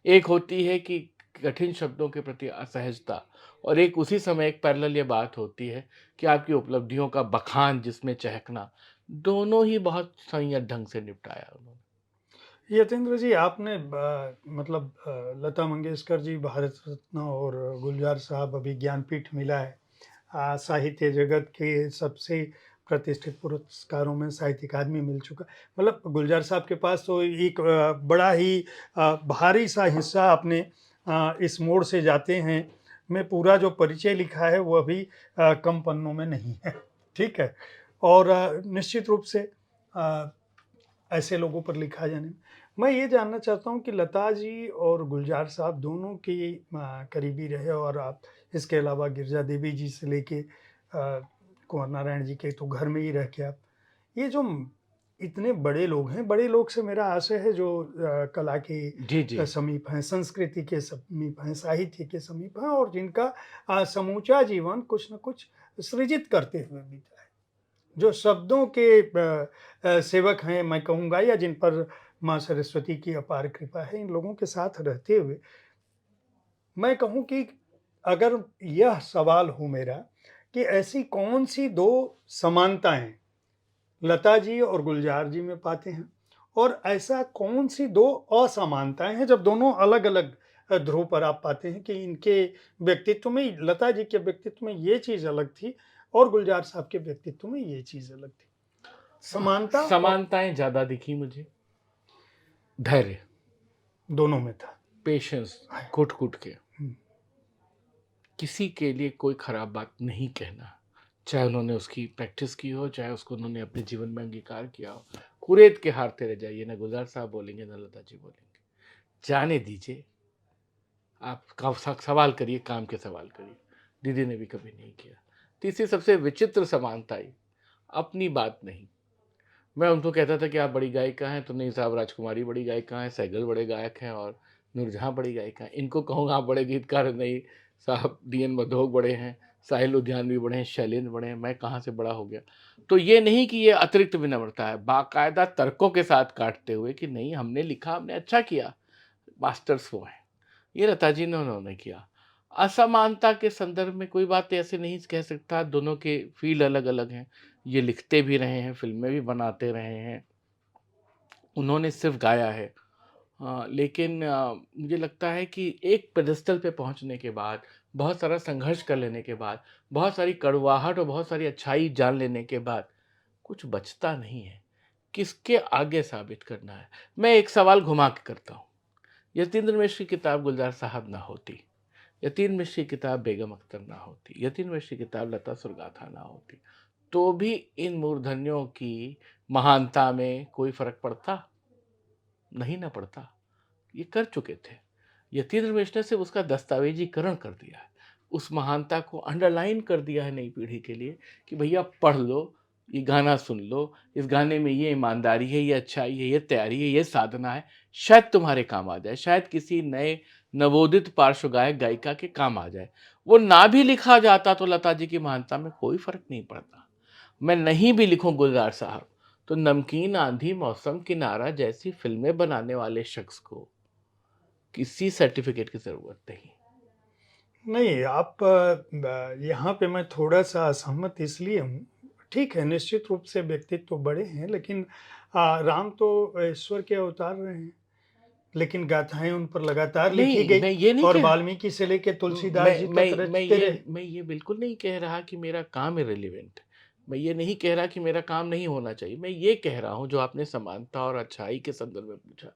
Speaker 1: एक होती है कि कठिन शब्दों के प्रति असहजता, और एक उसी समय एक पैरेलल ये बात होती है कि आपकी उपलब्धियों का बखान जिसमें चहकना, दोनों ही बहुत संयत ढंग से निपटाया उन्होंने।
Speaker 2: यतेंद्र जी, आपने मतलब लता मंगेशकर जी भारत रत्न और गुलजार साहब अभी ज्ञानपीठ मिला है। साहित्य जगत के सबसे प्रतिष्ठित पुरस्कारों में साहित्य अकादमी मिल चुका। मतलब गुलजार साहब के पास तो एक बड़ा ही भारी सा हिस्सा अपने इस मोड़ से जाते हैं में पूरा जो परिचय लिखा है वो अभी कम पन्नों में नहीं है। ठीक है। और निश्चित रूप से अ, ऐसे लोगों पर लिखा जाने, मैं ये जानना चाहता हूँ कि लता जी और गुलजार साहब दोनों की करीबी रहे, और आप इसके अलावा गिरजा देवी जी से लेके कुंवर नारायण जी के तो घर में ही रह के आप, ये जो इतने बड़े लोग हैं, बड़े लोग से मेरा आशय है जो कला के
Speaker 1: जी, जी।
Speaker 2: समीप हैं, संस्कृति के समीप हैं, साहित्य के समीप हैं, और जिनका समूचा जीवन कुछ न कुछ सृजित करते हुए बीता है, जो शब्दों के सेवक हैं मैं कहूँगा, या जिन पर माँ सरस्वती की अपार कृपा है, इन लोगों के साथ रहते हुए मैं कहूँ कि अगर यह सवाल हो मेरा कि ऐसी कौन-सी 2 समानताएँ लता जी और गुलजार जी में पाते हैं, और ऐसा कौन-सी 2 असमानताएँ हैं जब दोनों अलग-अलग ध्रुव पर आप पाते हैं कि इनके व्यक्तित्व में, लता जी के व्यक्तित्व में ये चीज़ अलग थी और गुलजार साहब के व्यक्तित्व में ये चीज़ अलग थी। समानता
Speaker 1: समानताएँ ज़्यादा दिखी मुझे। धैर्य,
Speaker 2: दोनों में था।
Speaker 1: पेशेंस,
Speaker 2: हाँ,
Speaker 1: घुट-घुट के,
Speaker 2: हुँ।
Speaker 1: किसी के लिए कोई खराब बात नहीं कहना। चाहे उन्होंने उसकी प्रैक्टिस की हो, चाहे उसको उन्होंने अपने जीवन में अंगीकार किया हो। कुरेद के हारते रह जाइए, ना गुलज़ार साहब बोलेंगे, ना लता जी बोलेंगे। जाने दीजिए, आप सवाल करिए, काम के सवाल करिए। दीदी ने भी कभी नहीं किया। तीसरी सबसे विचित्र समानता आई, अपनी बात नहीं। मैं उनको कहता था कि आप बड़ी गायिका हैं, तो नहीं साहब, राजकुमारी बड़ी गायिका हैं, सैगल बड़े गायक हैं और नूरजहाँ बड़ी गायिका हैं। इनको कहूँगा आप बड़े गीतकार हैं, नहीं साहब डीएन मधोक बड़े हैं, साहिल लुधियानवी बड़े हैं, शैलेंद्र बड़े हैं, मैं कहाँ से बड़ा हो गया। तो ये नहीं कि ये अतिरिक्त विनम्रता है, बाकायदा तर्कों के साथ काटते हुए कि नहीं हमने लिखा, हमने अच्छा किया, मास्टर्स वो हैं। ये लता जी ने उन्होंने किया। असमानता के संदर्भ में कोई बात ऐसे नहीं कह सकता, दोनों के फील्ड अलग अलग हैं। ये लिखते भी रहे हैं, फिल्में भी बनाते रहे हैं, उन्होंने सिर्फ गाया है। लेकिन मुझे लगता है कि एक पेडेस्टल पे पहुंचने के बाद, बहुत सारा संघर्ष कर लेने के बाद, बहुत सारी कड़वाहट और बहुत सारी अच्छाई जान लेने के बाद कुछ बचता नहीं है। किसके आगे साबित करना है? मैं एक सवाल घुमा के करता हूँ। यतीन्द्र मिश्र की किताब गुलजार साहब ना होती, यतीन मिश्र की किताब बेगम अख्तर ना होती, यतीन मिश्र की किताब लता सुरगाथा ना होती, तो भी इन मूर्धन्यों की महानता में कोई फर्क पड़ता? नहीं ना पड़ता। ये कर चुके थे। यतीन्द्र मिश्र ने सिर्फ उसका दस्तावेजीकरण कर दिया है, उस महानता को अंडरलाइन कर दिया है नई पीढ़ी के लिए कि भैया पढ़ लो, ये गाना सुन लो, इस गाने में ये ईमानदारी है, ये अच्छाई है, ये तैयारी है, ये साधना है, शायद तुम्हारे काम आ जाए, शायद किसी नए नवोदित पार्श्व गायक गायिका के काम आ जाए। वो ना भी लिखा जाता तो लता जी की महानता में कोई फर्क नहीं पड़ता। मैं नहीं भी लिखूं गुलजार साहब, तो नमकीन आंधी मौसम किनारा जैसी फिल्में बनाने वाले शख्स को किसी सर्टिफिकेट की जरूरत नहीं।
Speaker 2: नहीं, आप यहाँ पे मैं थोड़ा-सा असहमत इसलिए हूँ, ठीक है, निश्चित रूप से व्यक्तित्व तो बड़े हैं, लेकिन राम तो ईश्वर के अवतार रहे हैं, लेकिन गाथाएँ उन पर लगातार लिखी
Speaker 1: नहीं,
Speaker 2: गई
Speaker 1: मैं ये नहीं
Speaker 2: और
Speaker 1: कह
Speaker 2: वाल्मीकि से लेके तुलसीदास जी तक रचते रहे।
Speaker 1: मैं ये बिल्कुल नहीं कह रहा कि मेरा काम इर्रेलेवेंट है। मैं ये नहीं कह रहा कि मेरा काम नहीं होना चाहिए। मैं ये कह रहा हूँ, जो आपने समानता और अच्छाई के संदर्भ में पूछा,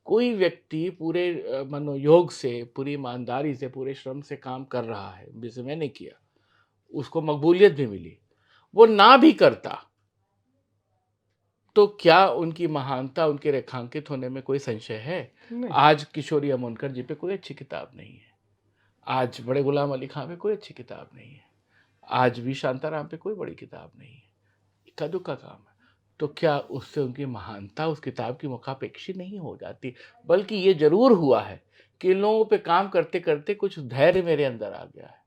Speaker 1: कोई व्यक्ति पूरे मनोयोग से, पूरी ईमानदारी से, पूरे श्रम से काम कर रहा है, जैसे मैंने किया, उसको मकबूलियत भी मिली, वो ना भी करता तो क्या उनकी महानता, उनके रेखांकित होने में कोई संशय है?
Speaker 2: नहीं,
Speaker 1: आज किशोरी अमोनकर जी पे कोई अच्छी किताब नहीं है, आज बड़े गुलाम अली खां पे कोई अच्छी किताब नहीं है, आज वी शांताराम पे कोई बड़ी किताब नहीं है, इक्का दुक्का काम है। तो क्या उससे उनकी महानता उस किताब की मुखापेक्षी नहीं हो जाती? बल्कि ये जरूर हुआ है कि इन लोगों पे काम करते करते कुछ धैर्य मेरे अंदर आ गया है,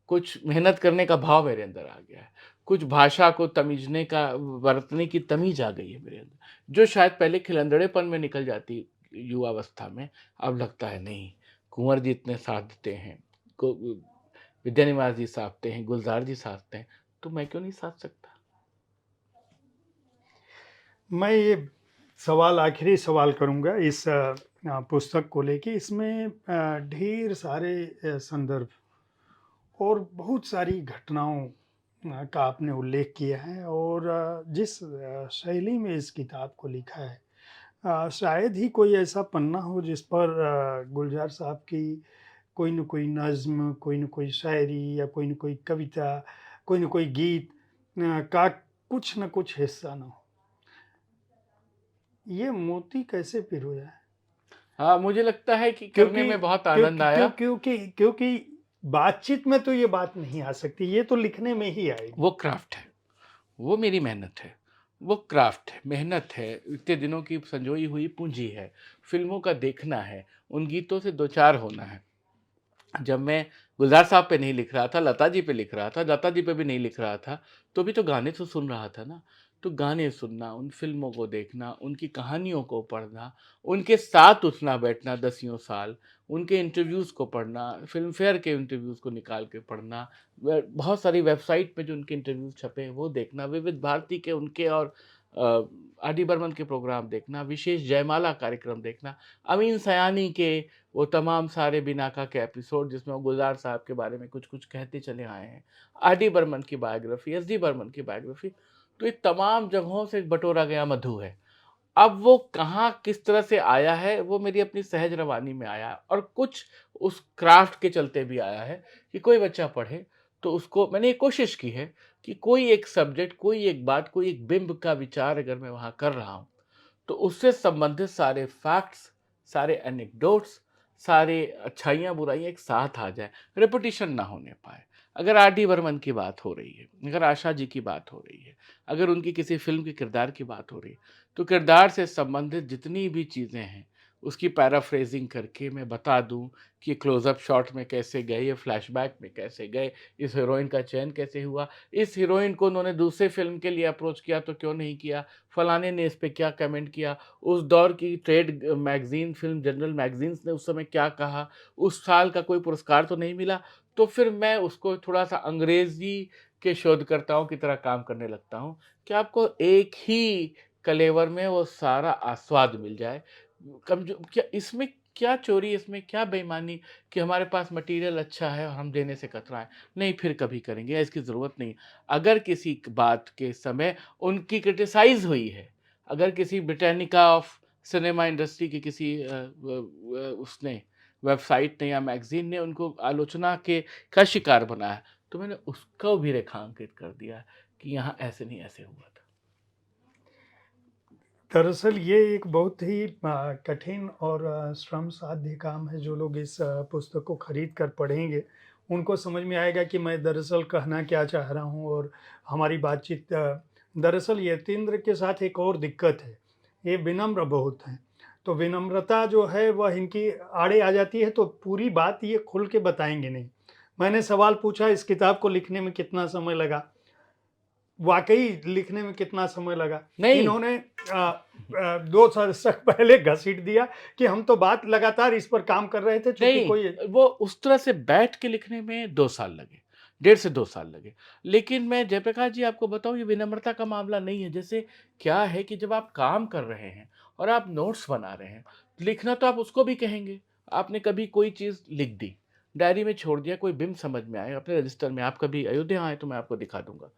Speaker 1: कुछ मेहनत करने का भाव मेरे अंदर आ गया है, कुछ भाषा को तमीजने का, बरतने की तमीज आ गई है मेरे अंदर, जो शायद पहले खिलंदड़ेपन में निकल जाती युवावस्था में, अब लगता है नहीं, कुंवर जी इतने साधते हैं, विद्यानिवास जी साधते हैं, गुलजार जी साधते हैं, तो मैं क्यों नहीं साध सकता?
Speaker 2: मैं ये सवाल आखिरी सवाल करूँगा इस पुस्तक को लेके। इसमें ढेर सारे संदर्भ और बहुत सारी घटनाओं का आपने उल्लेख किया है और जिस शैली में इस किताब को लिखा है, शायद ही कोई ऐसा पन्ना हो जिस पर गुलजार साहब की कोई न कोई नज़्म, कोई न कोई शायरी या कोई न कोई कविता, कोई न कोई गीत का कुछ न कुछ हिस्सा ना हो। ये मोती कैसे पिरोया है?
Speaker 1: हाँ, मुझे लगता है कि करने
Speaker 2: क्योंकि
Speaker 1: में बहुत आनंद
Speaker 2: क्योंकि
Speaker 1: आया।
Speaker 2: क्यों क्योंकि क्योंकि बातचीत में तो ये बात नहीं आ सकती, ये तो लिखने में ही आएगी।
Speaker 1: वो क्राफ्ट है, वो मेरी मेहनत है, वो क्राफ्ट है, मेहनत है, इतने दिनों की संजोई हुई पूंजी है, फिल्मों का देखना है, उन गीतों से दो चार होना है। जब मैं गुलजार साहब पे नहीं लिख रहा था, लता जी पे लिख रहा था, लता जी पे भी नहीं लिख रहा था, तो भी तो गाने तो सुन रहा था ना। तो गाने सुनना, उन फिल्मों को देखना, उनकी कहानियों को पढ़ना, उनके साथ उठना बैठना दसियों साल, उनके इंटरव्यूज़ को पढ़ना, फिल्म फेयर के इंटरव्यूज़ को निकाल के पढ़ना, बहुत सारी वेबसाइट पे जो उनके इंटरव्यूज़ छपे हैं वो देखना, विविध भारती के उनके और आर डी बर्मन के प्रोग्राम देखना, विशेष जयमाला कार्यक्रम देखना, अमीन सयानी के वो तमाम सारे बिनाका के एपिसोड जिसमें वो गुलजार साहब के बारे में कुछ कुछ कहते चले आए हैं, आर डी बर्मन की बायोग्राफी, एस डी बर्मन की बायोग्राफी, तो ये तमाम जगहों से बटोरा गया मधु है। अब वो कहाँ किस तरह से आया है, वो मेरी अपनी सहज रवानी में आया है और कुछ उस क्राफ्ट के चलते भी आया है कि कोई बच्चा पढ़े तो उसको, मैंने ये कोशिश की है कि कोई एक सब्जेक्ट, कोई एक बात, कोई एक बिंब का विचार अगर मैं वहाँ कर रहा हूँ, तो उससे संबंधित सारे फैक्ट्स, सारे एनेक्डोट्स, सारे अच्छाइयाँ बुराइयाँ एक साथ आ जाए, रेपिटिशन ना होने पाए। अगर आर डी बर्मन की बात हो रही है, अगर आशा जी की बात हो रही है, अगर उनकी किसी फिल्म के किरदार की बात हो रही है, तो किरदार से संबंधित जितनी भी चीज़ें हैं उसकी पैराफ्रेजिंग करके मैं बता दूं कि क्लोजअप शॉट में कैसे गए, ये फ्लैशबैक में कैसे गए, इस हीरोइन का चयन कैसे हुआ, इस हीरोइन को उन्होंने दूसरे फिल्म के लिए अप्रोच किया तो क्यों नहीं किया, फलाने ने इस पे क्या कमेंट किया, उस दौर की trade magazine, film general magazines ने उस समय क्या कहा, उस साल का कोई पुरस्कार तो नहीं मिला। तो फिर मैं उसको थोड़ा सा अंग्रेजी के शोधकर्ताओं की तरह काम करने लगता हूँ कि आपको एक ही कलेवर में वो सारा आस्वाद मिल जाए। कमजो क्या इसमें, क्या चोरी, इसमें क्या बेईमानी कि हमारे पास मटेरियल अच्छा है और हम देने से कतराएं, नहीं फिर कभी करेंगे या इसकी ज़रूरत नहीं। अगर किसी बात के समय उनकी क्रिटिसाइज हुई है, अगर किसी ब्रिटानिका ऑफ सिनेमा इंडस्ट्री की किसी उसने वेबसाइट ने या मैगजीन ने उनको आलोचना के का शिकार बनाया, तो मैंने उसको भी रेखांकित कर दिया कि यहाँ ऐसे नहीं ऐसे हुआ था।
Speaker 2: दरअसल ये एक बहुत ही कठिन और श्रम साध्य काम है। जो लोग इस पुस्तक को खरीद कर पढ़ेंगे उनको समझ में आएगा कि मैं दरअसल कहना क्या चाह रहा हूँ। और हमारी बातचीत दरअसल यतीन्द्र के साथ एक और दिक्कत है, ये विनम्र बहुत हैं। तो विनम्रता जो है वह इनकी आड़े आ जाती है, तो पूरी बात ये खुल के बताएंगे नहीं। मैंने सवाल पूछा इस किताब को लिखने में कितना समय लगा, वाक़ई लिखने में कितना समय लगा?
Speaker 1: नहीं,
Speaker 2: इन्होंने 2 दशक पहले घसीट दिया कि हम तो बात लगातार इस पर काम कर रहे थे, चूँकि
Speaker 1: नहीं,
Speaker 2: कोई
Speaker 1: वो उस तरह से बैठ के लिखने में 2 साल लगे, डेढ़ से 2 साल लगे। लेकिन मैं जयप्रकाश जी आपको बताऊँ, ये विनम्रता का मामला नहीं है। जैसे क्या है कि जब आप काम कर रहे हैं और आप नोट्स बना रहे हैं, लिखना तो आप उसको भी कहेंगे। आपने कभी कोई चीज़ लिख दी, डायरी में छोड़ दिया, कोई बिंब समझ में आए अपने रजिस्टर में, आप कभी अयोध्या आएँ तो मैं आपको दिखा दूँगा।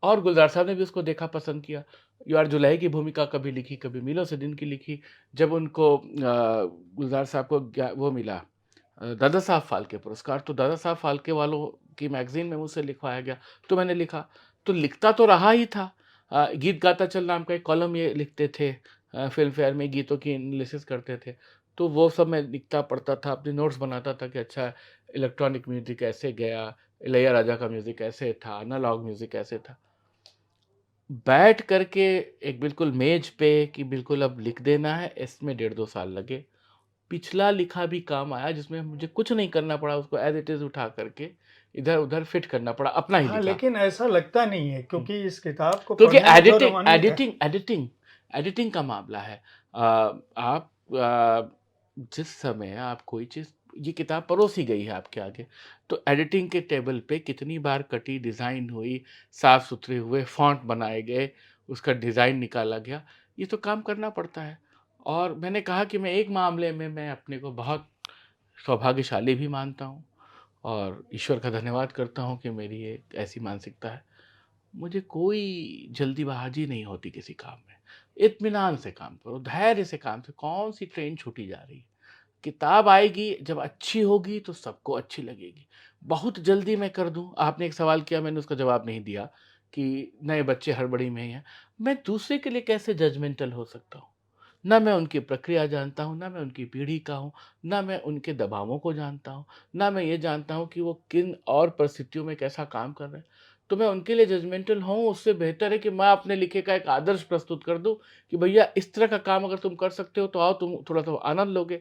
Speaker 1: और गुलज़ार साहब ने भी उसको देखा, पसंद किया। यू आर जुलैही की भूमिका कभी लिखी, कभी मीलों से दिन की लिखी। जब उनको गुलज़ार साहब को वो मिला दादा साहब फाल्के पुरस्कार, तो दादा साहब फाल्के वालों की मैगज़ीन में मुझसे लिखवाया गया, तो मैंने लिखा। तो लिखता तो रहा ही था। गीत गाता चल नाम का एक कॉलम ये लिखते थे, फ़िल्म फेयर में गीतों की एनालिसिस करते थे। तो वो सब मैं लिखता पढ़ता था, अपने नोट्स बनाता था कि अच्छा इलेक्ट्रॉनिक म्यूज़िक ऐसे गया, इलैयाराजा का म्यूज़िक ऐसे था, एनालॉग म्यूज़िक ऐसे था। बैठ करके एक बिल्कुल मेज पे कि बिल्कुल अब लिख देना है, इसमें डेढ़ 2 साल लगे। पिछला लिखा भी काम आया जिसमें मुझे कुछ नहीं करना पड़ा, उसको एज़ इट इज़ उठा करके इधर-उधर फिट करना पड़ा, अपना ही
Speaker 2: हाँ,
Speaker 1: लिखा।
Speaker 2: लेकिन ऐसा लगता नहीं है,
Speaker 1: हुँ।
Speaker 2: क्योंकि इस किताब को
Speaker 1: क्योंकि
Speaker 2: पढ़ने में जो
Speaker 1: एडिटिंग
Speaker 2: रवानी
Speaker 1: एडिटिंग एडिटिंग एडिटिंग का मामला है। आप जिस समय आप कोई चीज़, ये किताब परोसी गई है आपके आगे, तो एडिटिंग के टेबल पे कितनी बार कटी, डिज़ाइन हुई, साफ-सुथरे हुए, फ़ॉन्ट बनाए गए, उसका डिज़ाइन निकाला गया, ये तो काम करना पड़ता है। और मैंने कहा कि मैं एक मामले में मैं अपने को बहुत सौभाग्यशाली भी मानता हूँ और ईश्वर का धन्यवाद करता हूँ कि मेरी एक ऐसी मानसिकता है। मुझे कोई जल्दीबाजी नहीं होती किसी काम में। इत्मीनान से काम करो, धैर्य से काम से, कौन-सी ट्रेन छूटी जा रही है। किताब आएगी, जब अच्छी होगी तो सबको अच्छी लगेगी। बहुत जल्दी मैं कर दूँ, आपने एक सवाल किया, मैंने उसका जवाब नहीं दिया कि नए बच्चे हड़बड़ी में ही हैं। मैं दूसरे के लिए कैसे जजमेंटल हो सकता हूँ? ना मैं उनकी प्रक्रिया जानता हूँ, ना मैं उनकी पीढ़ी का हूँ, ना मैं उनके दबावों को जानता हूँ, ना मैं ये जानता हूँ कि वो किन और परिस्थितियों में कैसा काम कर रहे हैं। तो मैं उनके लिए जजमेंटल हूँ, उससे बेहतर है कि मैं अपने लिखे का एक आदर्श प्रस्तुत कर दूँ कि भैया इस तरह का काम अगर तुम कर सकते हो तो आओ, तुम थोड़ा-सा आनंद लोगे।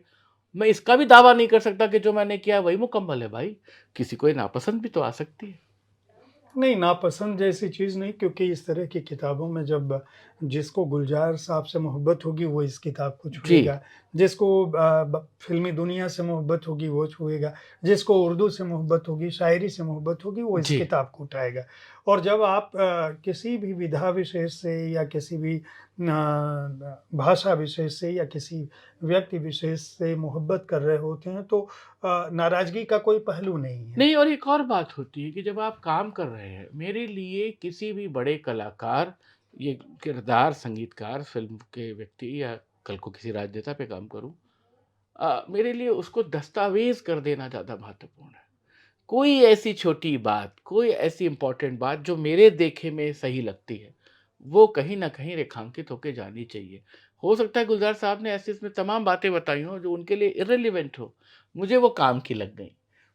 Speaker 1: मैं इसका भी दावा नहीं कर सकता कि जो मैंने किया वही मुकम्मल है भाई, किसी को ये नापसंद भी तो आ सकती है।
Speaker 2: नहीं, नापसंद जैसी चीज़ नहीं, क्योंकि इस तरह की किताबों में जब जिसको गुलज़ार साहब से मोहब्बत होगी वो इस किताब को
Speaker 1: जी,
Speaker 2: छुएगा, जिसको फ़िल्मी दुनिया से मोहब्बत होगी वो छुएगा, जिसको उर्दू से मोहब्बत होगी, शायरी से मोहब्बत होगी वो इस
Speaker 1: जी,
Speaker 2: किताब को उठाएगा। और जब आप किसी भी विधा विशेष से या किसी भी भाषा विशेष से या किसी व्यक्ति विशेष से मोहब्बत कर रहे होते हैं, तो नाराज़गी का कोई पहलू नहीं है।
Speaker 1: नहीं, और एक और बात होती है कि जब आप काम कर रहे हैं, मेरे लिए किसी भी बड़े कलाकार, ये किरदार, संगीतकार, फ़िल्म के व्यक्ति या कल को किसी राजनेता पे काम करूँ, मेरे लिए उसको दस्तावेज़ कर देना ज़्यादा महत्वपूर्ण है। कोई ऐसी छोटी बात, कोई ऐसी इम्पोर्टेंट बात जो मेरे देखे में सही लगती है, वो कहीं न कहीं रेखांकित होके जानी चाहिए। हो सकता है गुलज़ार साहब ने ऐसी इसमें तमाम बातें बताई हों जो उनके लिए इर्रेलेवेंट हो, मुझे वो काम की लग गईं।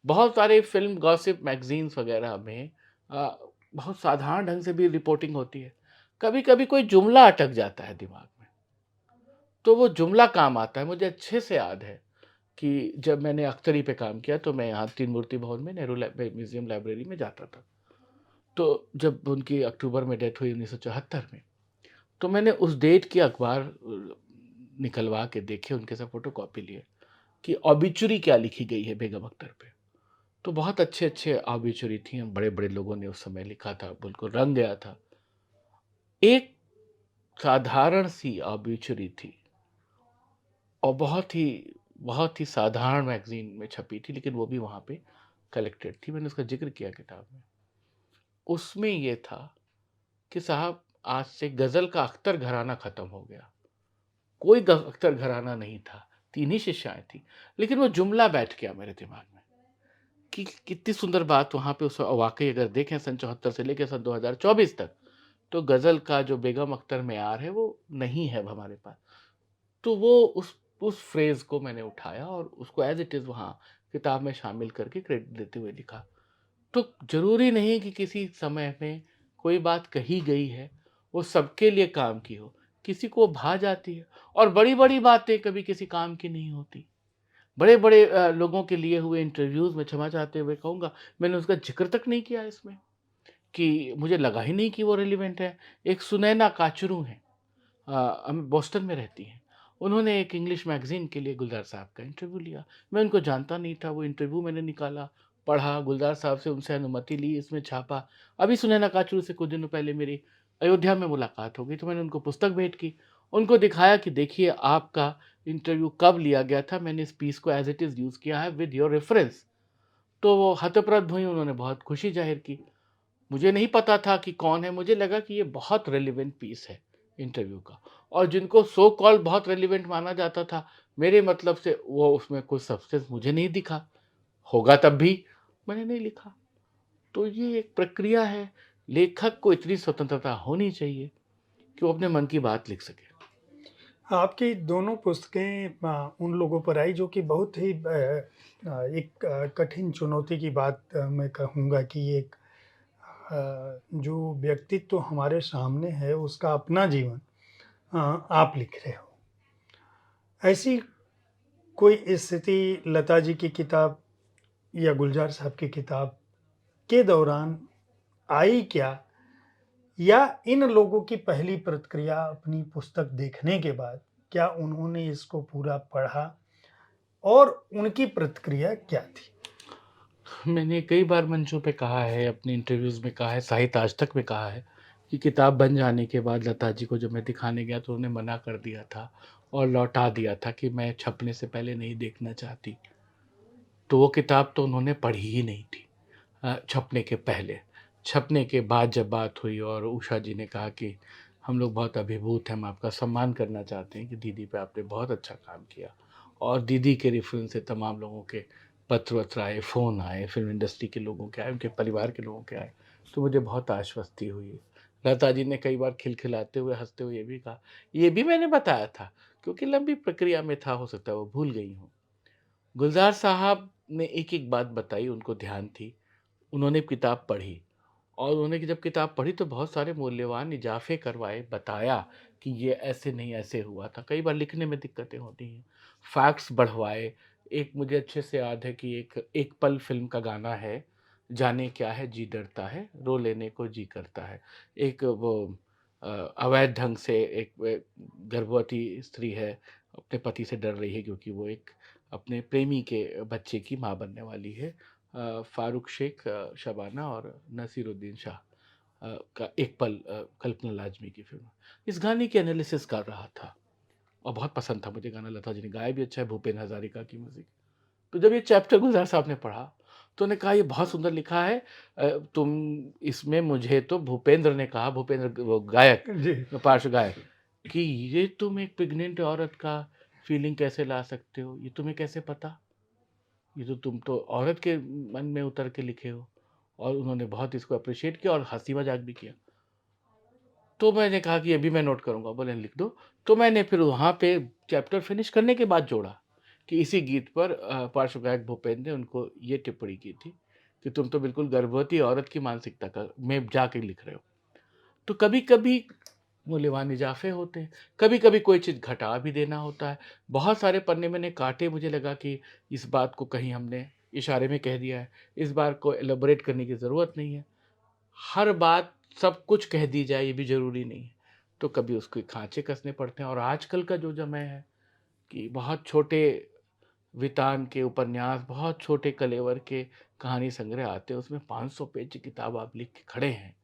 Speaker 1: बहुत सारे फ़िल्म गॉसिप मैगज़ीन्स वग़ैरह में अ, बहुत साधारण ढंग से भी रिपोर्टिंग होती है। कभी-कभी कोई जुमला अटक जाता है दिमाग में, तो वो जुमला काम आता है। मुझे अच्छे से याद है कि जब मैंने अख्तरी पे काम किया तो मैं यहाँ तीन मूर्ति भवन में नेहरू म्यूज़ियम लाइब्रेरी में जाता था। तो जब उनकी अक्टूबर में डेथ हुई 1974 में, तो मैंने उस डेट की अखबार निकलवा के देखे, उनके साथ फ़ोटोकॉपी लिए कि ऑबिचुरी क्या लिखी गई है बेगम अख्तर पे। तो बहुत अच्छे-अच्छे ऑबिचुरी थी, बड़े-बड़े लोगों ने उस समय लिखा था, बिल्कुल रंग गया था। एक साधारण सी ऑबिचुरी थी और बहुत ही साधारण मैगज़ीन में छपी थी, लेकिन वो भी वहाँ पे कलेक्टेड थी। मैंने उसका ज़िक्र किया किताब में। उसमें ये था कि साहब आज से गज़ल का अख्तर घराना ख़त्म हो गया। कोई अख्तर घराना नहीं था, 3 ही शिष्याएँ थीं। लेकिन वो जुमला बैठ गया मेरे दिमाग में कि कितनी सुंदर बात वहाँ पे उस वाक़ई अगर देखें सन 74 से लेके सन 2024 तक, तो गज़ल का जो बेगम अख्तर मेयार है वो नहीं है अब हमारे पास। तो वो उस फ्रेज़ को मैंने उठाया और उसको एज़ इट इज़ वहाँ किताब में शामिल करके क्रेडिट देते हुए लिखा। तो ज़रूरी नहीं कि किसी समय में कोई बात कही गई है, वो सबके लिए काम की हो। किसी को भा जाती है और बड़ी-बड़ी बातें कभी किसी काम की नहीं होती। बड़े-बड़े लोगों के लिए हुए इंटरव्यूज़ में क्षमा चाहते हुए कहूँगा, मैंने उसका ज़िक्र तक नहीं किया इसमें कि मुझे लगा ही नहीं कि वो रेलेवेंट है। एक सुनैना काचरू हैं, बोस्टन में रहती हैं। उन्होंने एक इंग्लिश मैगज़ीन के लिए गुलज़ार साहब का इंटरव्यू लिया। मैं उनको जानता नहीं था, वो इंटरव्यू मैंने निकाला, पढ़ा, गुलज़ार साहब से उनसे अनुमति ली, इसमें छापा। अभी सुनैना काचरू से कुछ दिनों पहले मेरी अयोध्या में मुलाकात हो गई, तो मैंने उनको पुस्तक भेंट की। उनको दिखाया कि देखिए आपका इंटरव्यू कब लिया गया था, मैंने इस पीस को एज़ इट इज़ यूज़ किया है विद योर रेफ़रेंस। तो वो हतप्रभ हुईं, उन्होंने बहुत खुशी ज़ाहिर की। मुझे नहीं पता था कि कौन है, मुझे लगा कि ये बहुत रेलेवेंट पीस है इंटरव्यू का और जिनको सो कॉल्ड बहुत रेलेवेंट माना जाता था, मेरे मतलब से वो उसमें कोई सब्सटेंस मुझे नहीं दिखा। होगा तब भी मैंने नहीं लिखा। तो ये एक प्रक्रिया है, लेखक को इतनी स्वतंत्रता होनी चाहिए कि वो अपने मन की बात लिख सके।
Speaker 2: आपकी दोनों पुस्तकें उन लोगों पर आई जो कि बहुत ही एक कठिन चुनौती की बात मैं कहूँगा कि एक जो व्यक्तित्व हमारे सामने है उसका अपना जीवन आप लिख रहे हो। ऐसी कोई स्थिति लता जी की किताब या गुलज़ार साहब की किताब के दौरान आई क्या? या इन लोगों की पहली प्रतिक्रिया अपनी पुस्तक देखने के बाद, क्या उन्होंने इसको पूरा पढ़ा और उनकी प्रतिक्रिया क्या थी?
Speaker 1: मैंने कई बार मंचों पे कहा है, अपने इंटरव्यूज़ में कहा है, साहित्य आज तक में कहा है कि किताब बन जाने के बाद लता जी को जब मैं दिखाने गया तो उन्होंने मना कर दिया था और लौटा दिया था कि मैं छपने से पहले नहीं देखना चाहती। तो वो किताब तो उन्होंने पढ़ी ही नहीं थी छपने के पहले। छपने के बाद जब बात हुई और उषा जी ने कहा कि हम लोग बहुत अभिभूत हैं, हम आपका सम्मान करना चाहते हैं कि दीदी पे आपने बहुत अच्छा काम किया। और दीदी के रेफ़रेंस से तमाम लोगों के पत्र-वत्र आए, फ़ोन आए, फ़िल्म इंडस्ट्री के लोगों के आए, उनके परिवार के लोगों के आए, तो मुझे बहुत आश्वस्ति हुई। लता जी ने कई बार खिलखिलाते हुए, हँसते हुए ये भी कहा, ये भी मैंने बताया था, क्योंकि लंबी प्रक्रिया में था, हो सकता है वो भूल गई हों। गुलज़ार साहब ने एक-एक बात बताई, उनको ध्यान थी। उन्होंने किताब पढ़ी और उन्होंने कि जब किताब पढ़ी तो बहुत सारे मूल्यवान इजाफ़े करवाए, बताया कि ये ऐसे नहीं ऐसे हुआ था। कई बार लिखने में दिक्कतें होती हैं। फैक्ट्स बढ़वाए। एक मुझे अच्छे से याद है कि एक पल फ़िल्म का गाना है, जाने क्या है जी डरता है, रो लेने को जी करता है। एक वो अवैध ढंग से एक गर्भवती स्त्री है, अपने पति से डर रही है क्योंकि वो एक अपने प्रेमी के बच्चे की माँ बनने वाली है। फ़ारूक शेख, शबाना और नसीरुद्दीन शाह का एक पल, कल्पना लाजमी की फ़िल्म। इस गाने की एनालिसिस कर रहा था और बहुत पसंद था मुझे गाना, लता जी ने गाया भी अच्छा है, भूपेन हज़ारिका की म्यूज़िक। तो जब ये चैप्टर गुलज़ार साहब ने पढ़ा, तो उन्होंने कहा ये बहुत सुंदर लिखा है। तुम इसमें मुझे तो भूपेंद्र ने कहा, भूपेंद्र वो गायक,
Speaker 2: जी।
Speaker 1: पार्श्व गायक, कि ये तुम एक प्रेग्नेंट औरत का फीलिंग कैसे ला सकते हो? ये तुम्हें कैसे पता? ये तो तुम तो औरत के मन में उतर के लिखे हो। और उन्होंने बहुत इसको एप्रिशिएट किया और हँसी मज़ाक भी किया। तो मैंने कहा कि अभी मैं नोट करूँगा, बोले लिख दो। तो मैंने फिर वहाँ पे चैप्टर फिनिश करने के बाद जोड़ा कि इसी गीत पर पार्श्व गायक भूपेंद्र ने उनको ये टिप्पणी की थी कि तुम तो बिल्कुल गर्भवती औरत की मानसिकता का में जाके लिख रहे हो। तो कभी-कभी मूल्यवान इज़ाफ़े होते हैं, कभी-कभी कोई चीज़ घटा भी देना होता है। बहुत सारे पन्ने मैंने काटे, मुझे लगा कि इस बात को कहीं हमने इशारे में कह दिया है, इस बात को एलैबोरेट करने की ज़रूरत नहीं है। हर बात सब कुछ कह दी जाए ये भी ज़रूरी नहीं है। तो कभी उसके खाँचे कसने पड़ते हैं और आजकल का जो समय है कि बहुत छोटे वितान के उपन्यास, बहुत छोटे कलेवर के कहानी संग्रह आते हैं, उसमें 500 पेज की किताब आप लिख के खड़े हैं।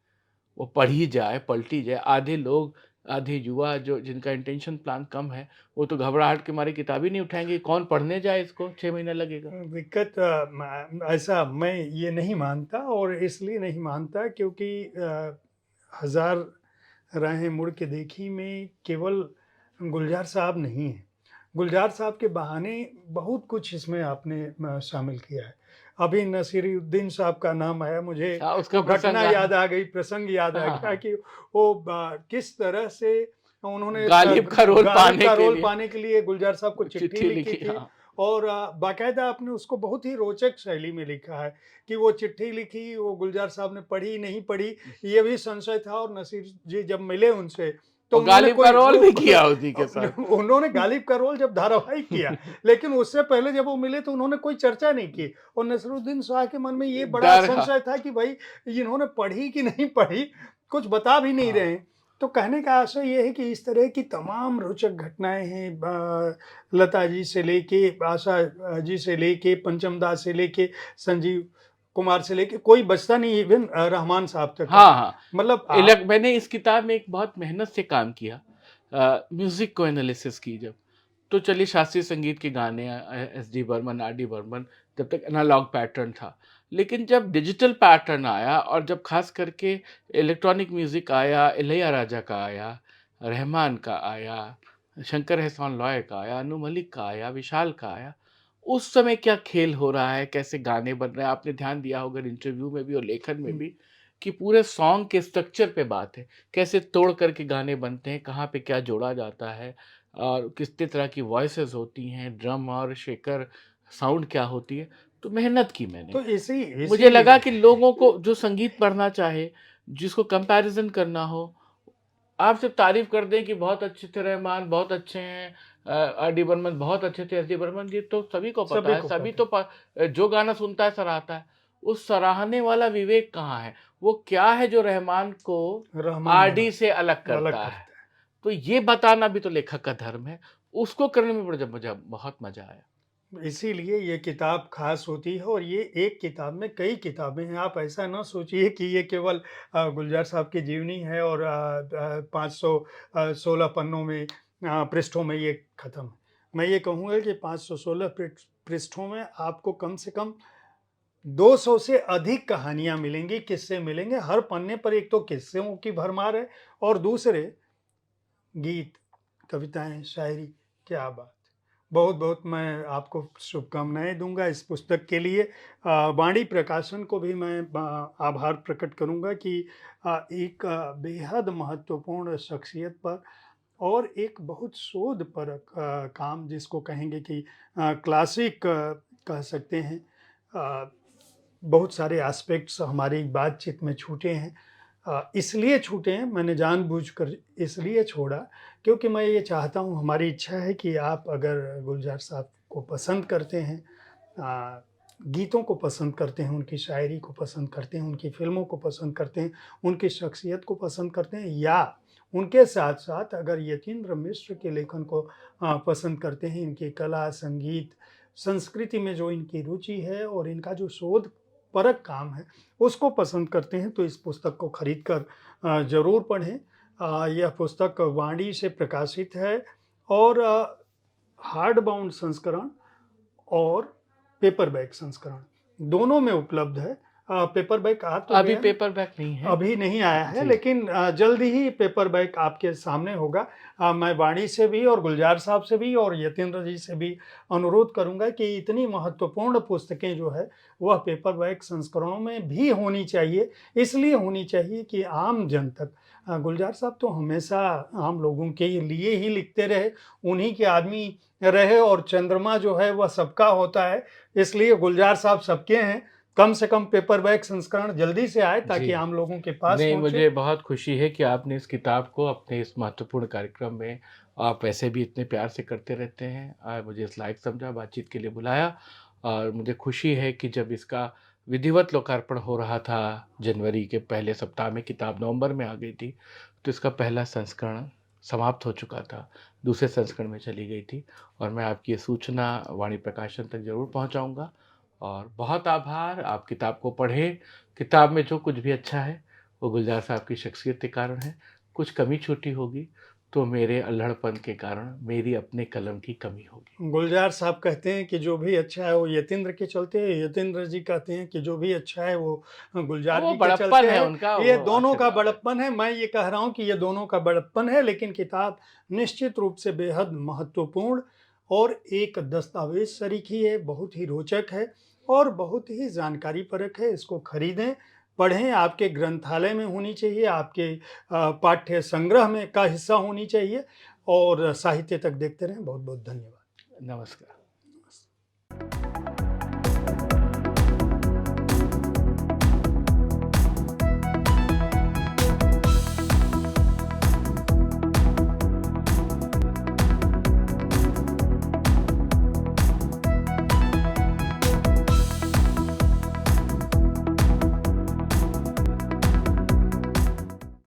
Speaker 1: वो पढ़ी जाए, पलटी जाए, आधे लोग, आधे युवा जो जिनका इंटेंशन प्लान कम है, वो तो घबराहट के मारे किताब ही नहीं उठाएँगे, कौन पढ़ने जाए इसको, 6 महीना लगेगा।
Speaker 2: दिक्कत ऐसा मैं ये नहीं मानता, और इसलिए नहीं मानता क्योंकि हज़ार राहें मुड़ के देखी में केवल गुलज़ार साहब नहीं हैं। गुलज़ार साहब के बहाने बहुत कुछ इसमें आपने शामिल किया है। अभी नसीरुद्दीन साहब का नाम आया, मुझे
Speaker 1: हाँ, उसका
Speaker 2: वो घटना
Speaker 1: प्रसंग
Speaker 2: याद आ गई, प्रसंग याद आ
Speaker 1: हाँ,
Speaker 2: गया
Speaker 1: हाँ।
Speaker 2: कि वो किस तरह से उन्होंने
Speaker 1: गालिब का रोल
Speaker 2: गालिब
Speaker 1: पाने
Speaker 2: का
Speaker 1: के
Speaker 2: रोल
Speaker 1: लिए
Speaker 2: पाने के लिए गुलज़ार साहब को चिट्ठी
Speaker 1: चिट्ठी
Speaker 2: लिखी
Speaker 1: लिखी,
Speaker 2: थी।
Speaker 1: हाँ।
Speaker 2: और बाकायदा आपने उसको बहुत ही रोचक शैली में लिखा है कि वो चिट्ठी लिखी, वो गुलज़ार साहब ने पढ़ी, नहीं पढ़ी, ये भी संशय था। और नसीर जी जब मिले उनसे, तो
Speaker 1: और
Speaker 2: उन्होंने
Speaker 1: गालिब का
Speaker 2: कोई
Speaker 1: रोल
Speaker 2: वो
Speaker 1: भी किया उसी के साथ।
Speaker 2: उन्होंने गालिब का रोल जब धारावाहिक किया, लेकिन उससे पहले जब वो मिले तो उन्होंने कोई चर्चा नहीं की। और नसीरुद्दीन शाह के मन में ये बड़ा
Speaker 1: डर हाँ,
Speaker 2: संशय था कि भाई इन्होंने पढ़ी कि नहीं पढ़ी, कुछ बता भी नहीं
Speaker 1: हाँ।
Speaker 2: रहे हैं। तो कहने का आशय ये है कि इस तरह की तमाम रोचक घटनाएँ हैं, लता जी से लेके, आशा जी से लेके, पंचम दास से लेके, संजीव कुमार से लेके, कोई बचता नहीं, इवन रहमान साहब तक का।
Speaker 1: हाँ, हाँ।
Speaker 2: मतलब आप
Speaker 1: मैंने इस किताब में एक बहुत मेहनत से काम किया। म्यूज़िक को एनालिसिस की जब, तो चलिए शास्त्रीय संगीत के गाने S D Burman, R D Burman, तब तक एनालॉग पैटर्न था। लेकिन जब डिजिटल पैटर्न आया और जब खास करके इलेक्ट्रॉनिक म्यूज़िक आया, इलैयाराजा का आया, रहमान का आया, शंकर एहसान लॉय का आया, अनु मलिक का आया, विशाल का आया, उस समय क्या खेल हो रहा है, कैसे गाने बन रहे हैं, आपने ध्यान दिया होगा इंटरव्यू में भी और लेखन में भी कि पूरे सॉन्ग के स्ट्रक्चर पे बात है, कैसे तोड़ करके गाने बनते हैं, कहाँ पे क्या जोड़ा जाता है और कितने तरह की वॉइसेस होती हैं, ड्रम और शेकर साउंड क्या होती है। तो मेहनत की मैंने।
Speaker 2: तो इसी
Speaker 1: मुझे लगा
Speaker 2: इसीलिए
Speaker 1: कि लोगों को जो संगीत पढ़ना चाहे, जिसको कंपैरिज़न करना हो, आप सिर्फ़ तारीफ़ कर दें कि बहुत अच्छे थे रहमान, बहुत अच्छे हैं, आर डी बर्मन बहुत अच्छे थे, एस डी बर्मन जी तो सभी को पता
Speaker 2: सभी
Speaker 1: है,
Speaker 2: को
Speaker 1: सभी
Speaker 2: पता
Speaker 1: तो जो गाना सुनता है सराहता है। उस सराहने वाला विवेक कहाँ है? वो क्या है जो रहमान को
Speaker 2: है, रहमान
Speaker 1: आर
Speaker 2: बना
Speaker 1: डी से अलग
Speaker 2: अलग
Speaker 1: करता है?
Speaker 2: करता है।
Speaker 1: तो ये बताना भी तो लेखक का धर्म है। उसको करने में मुझे मुझे बहुत मज़ा आया।
Speaker 2: इसीलिए ये किताब खास होती है, और ये एक किताब में कई किताबें हैं। आप ऐसा ना सोचिए कि ये केवल गुलज़ार साहब की जीवनी है और 516 पन्नों में, पृष्ठों में ये ख़त्म है। मैं ये कहूँगा कि 516 पृष्ठों में आपको कम से कम 200 से अधिक कहानियाँ मिलेंगी, किस्से मिलेंगे। हर पन्ने पर एक तो किस्सों की भरमार है, और दूसरे गीत, कविताएँ, शायरी, क्या बात! बहुत-बहुत मैं आपको शुभकामनाएँ दूँगा इस पुस्तक के लिए। वाणी प्रकाशन को भी मैं आभार प्रकट करूँगा कि एक बेहद महत्वपूर्ण शख्सियत पर, और एक बहुत शोधपरक काम जिसको कहेंगे कि क्लासिक कह सकते हैं। अ, बहुत सारे एस्पेक्ट्स हमारी बातचीत में छूटे हैं। इसलिए छूटे हैं, मैंने जानबूझकर इसलिए छोड़ा क्योंकि मैं ये चाहता हूँ, हमारी इच्छा है कि आप अगर गुलज़ार साहब को पसंद करते हैं, गीतों को पसंद करते हैं, उनकी शायरी को पसंद करते हैं, उनकी फ़िल्मों को पसंद करते हैं, उनकी शख्सियत को पसंद करते हैं, या उनके साथ-साथ अगर यतीन्द्र मिश्र के लेखन को पसंद करते हैं, इनकी कला, संगीत, संस्कृति में जो इनकी रुचि है और इनका जो शोध परक काम है, उसको पसंद करते हैं, तो इस पुस्तक को खरीद कर ज़रूर पढ़ें। यह पुस्तक वाणी से प्रकाशित है, और हार्ड बाउंड संस्करण और पेपरबैक संस्करण दोनों में उपलब्ध है। पेपर बैक आ तो
Speaker 1: अभी
Speaker 2: गया,
Speaker 1: पेपर बैक नहीं है।
Speaker 2: अभी नहीं आया है,
Speaker 1: जी।
Speaker 2: लेकिन जल्दी ही पेपर बैक आपके सामने होगा। मैं वाणी से भी और गुलजार साहब से भी और यतीन्द्र जी से भी अनुरोध करूंगा कि इतनी महत्वपूर्ण पुस्तकें जो है वह पेपर बैक संस्करणों में भी होनी चाहिए। इसलिए होनी चाहिए कि आम जन तक, गुलजार साहब तो हमेशा आम लोगों के लिए ही लिखते रहे, उन्हीं के आदमी रहे, और चंद्रमा जो है वह सबका होता है, इसलिए गुलजार साहब सबके हैं। कम से कम पेपर बैक संस्करण जल्दी से आए
Speaker 1: जी।
Speaker 2: ताकि आम लोगों के पास
Speaker 1: नहीं,
Speaker 2: पहुंचे।
Speaker 1: मुझे बहुत खुशी है कि आपने इस किताब को अपने इस महत्वपूर्ण कार्यक्रम में, आप वैसे भी इतने प्यार से करते रहते हैं, मुझे इस लायक समझा, बातचीत के लिए बुलाया। और मुझे खुशी है कि जब इसका विधिवत लोकार्पण हो रहा था, जनवरी के पहले सप्ताह में, किताब नवंबर में आ गई थी, तो इसका पहला संस्करण समाप्त हो चुका था, दूसरे संस्करण में चली गई थी। और मैं आपकी ये सूचना वाणी प्रकाशन तक ज़रूर पहुंचाऊंगा। और बहुत आभार। आप किताब को पढ़ें। किताब में जो कुछ भी अच्छा है वो गुलजार साहब की शख्सियत के कारण है। कुछ कमी छूटी होगी तो मेरे अल्हड़पन के कारण, मेरी अपने कलम की कमी होगी।
Speaker 2: गुलजार साहब कहते हैं कि जो भी अच्छा है वो यतीन्द्र के चलते है, यतीन्द्र जी कहते हैं कि जो भी अच्छा है वो गुलजार
Speaker 1: वो
Speaker 2: जी के
Speaker 1: बड़प्पन
Speaker 2: चलते
Speaker 1: है
Speaker 2: है।
Speaker 1: उनका,
Speaker 2: ये
Speaker 1: वो
Speaker 2: दोनों का
Speaker 1: आशीर्वाद है।
Speaker 2: बड़प्पन है, मैं ये कह रहा हूँ कि ये दोनों का बड़प्पन है, लेकिन किताब निश्चित रूप से बेहद महत्वपूर्ण और एक दस्तावेज सरीखी है, बहुत ही रोचक है और बहुत ही जानकारी परक है। इसको खरीदें, पढ़ें, आपके ग्रंथालय में होनी चाहिए, आपके पाठ्य संग्रह में का हिस्सा होनी चाहिए, और साहित्य तक देखते रहें। बहुत बहुत धन्यवाद।
Speaker 1: नमस्कार।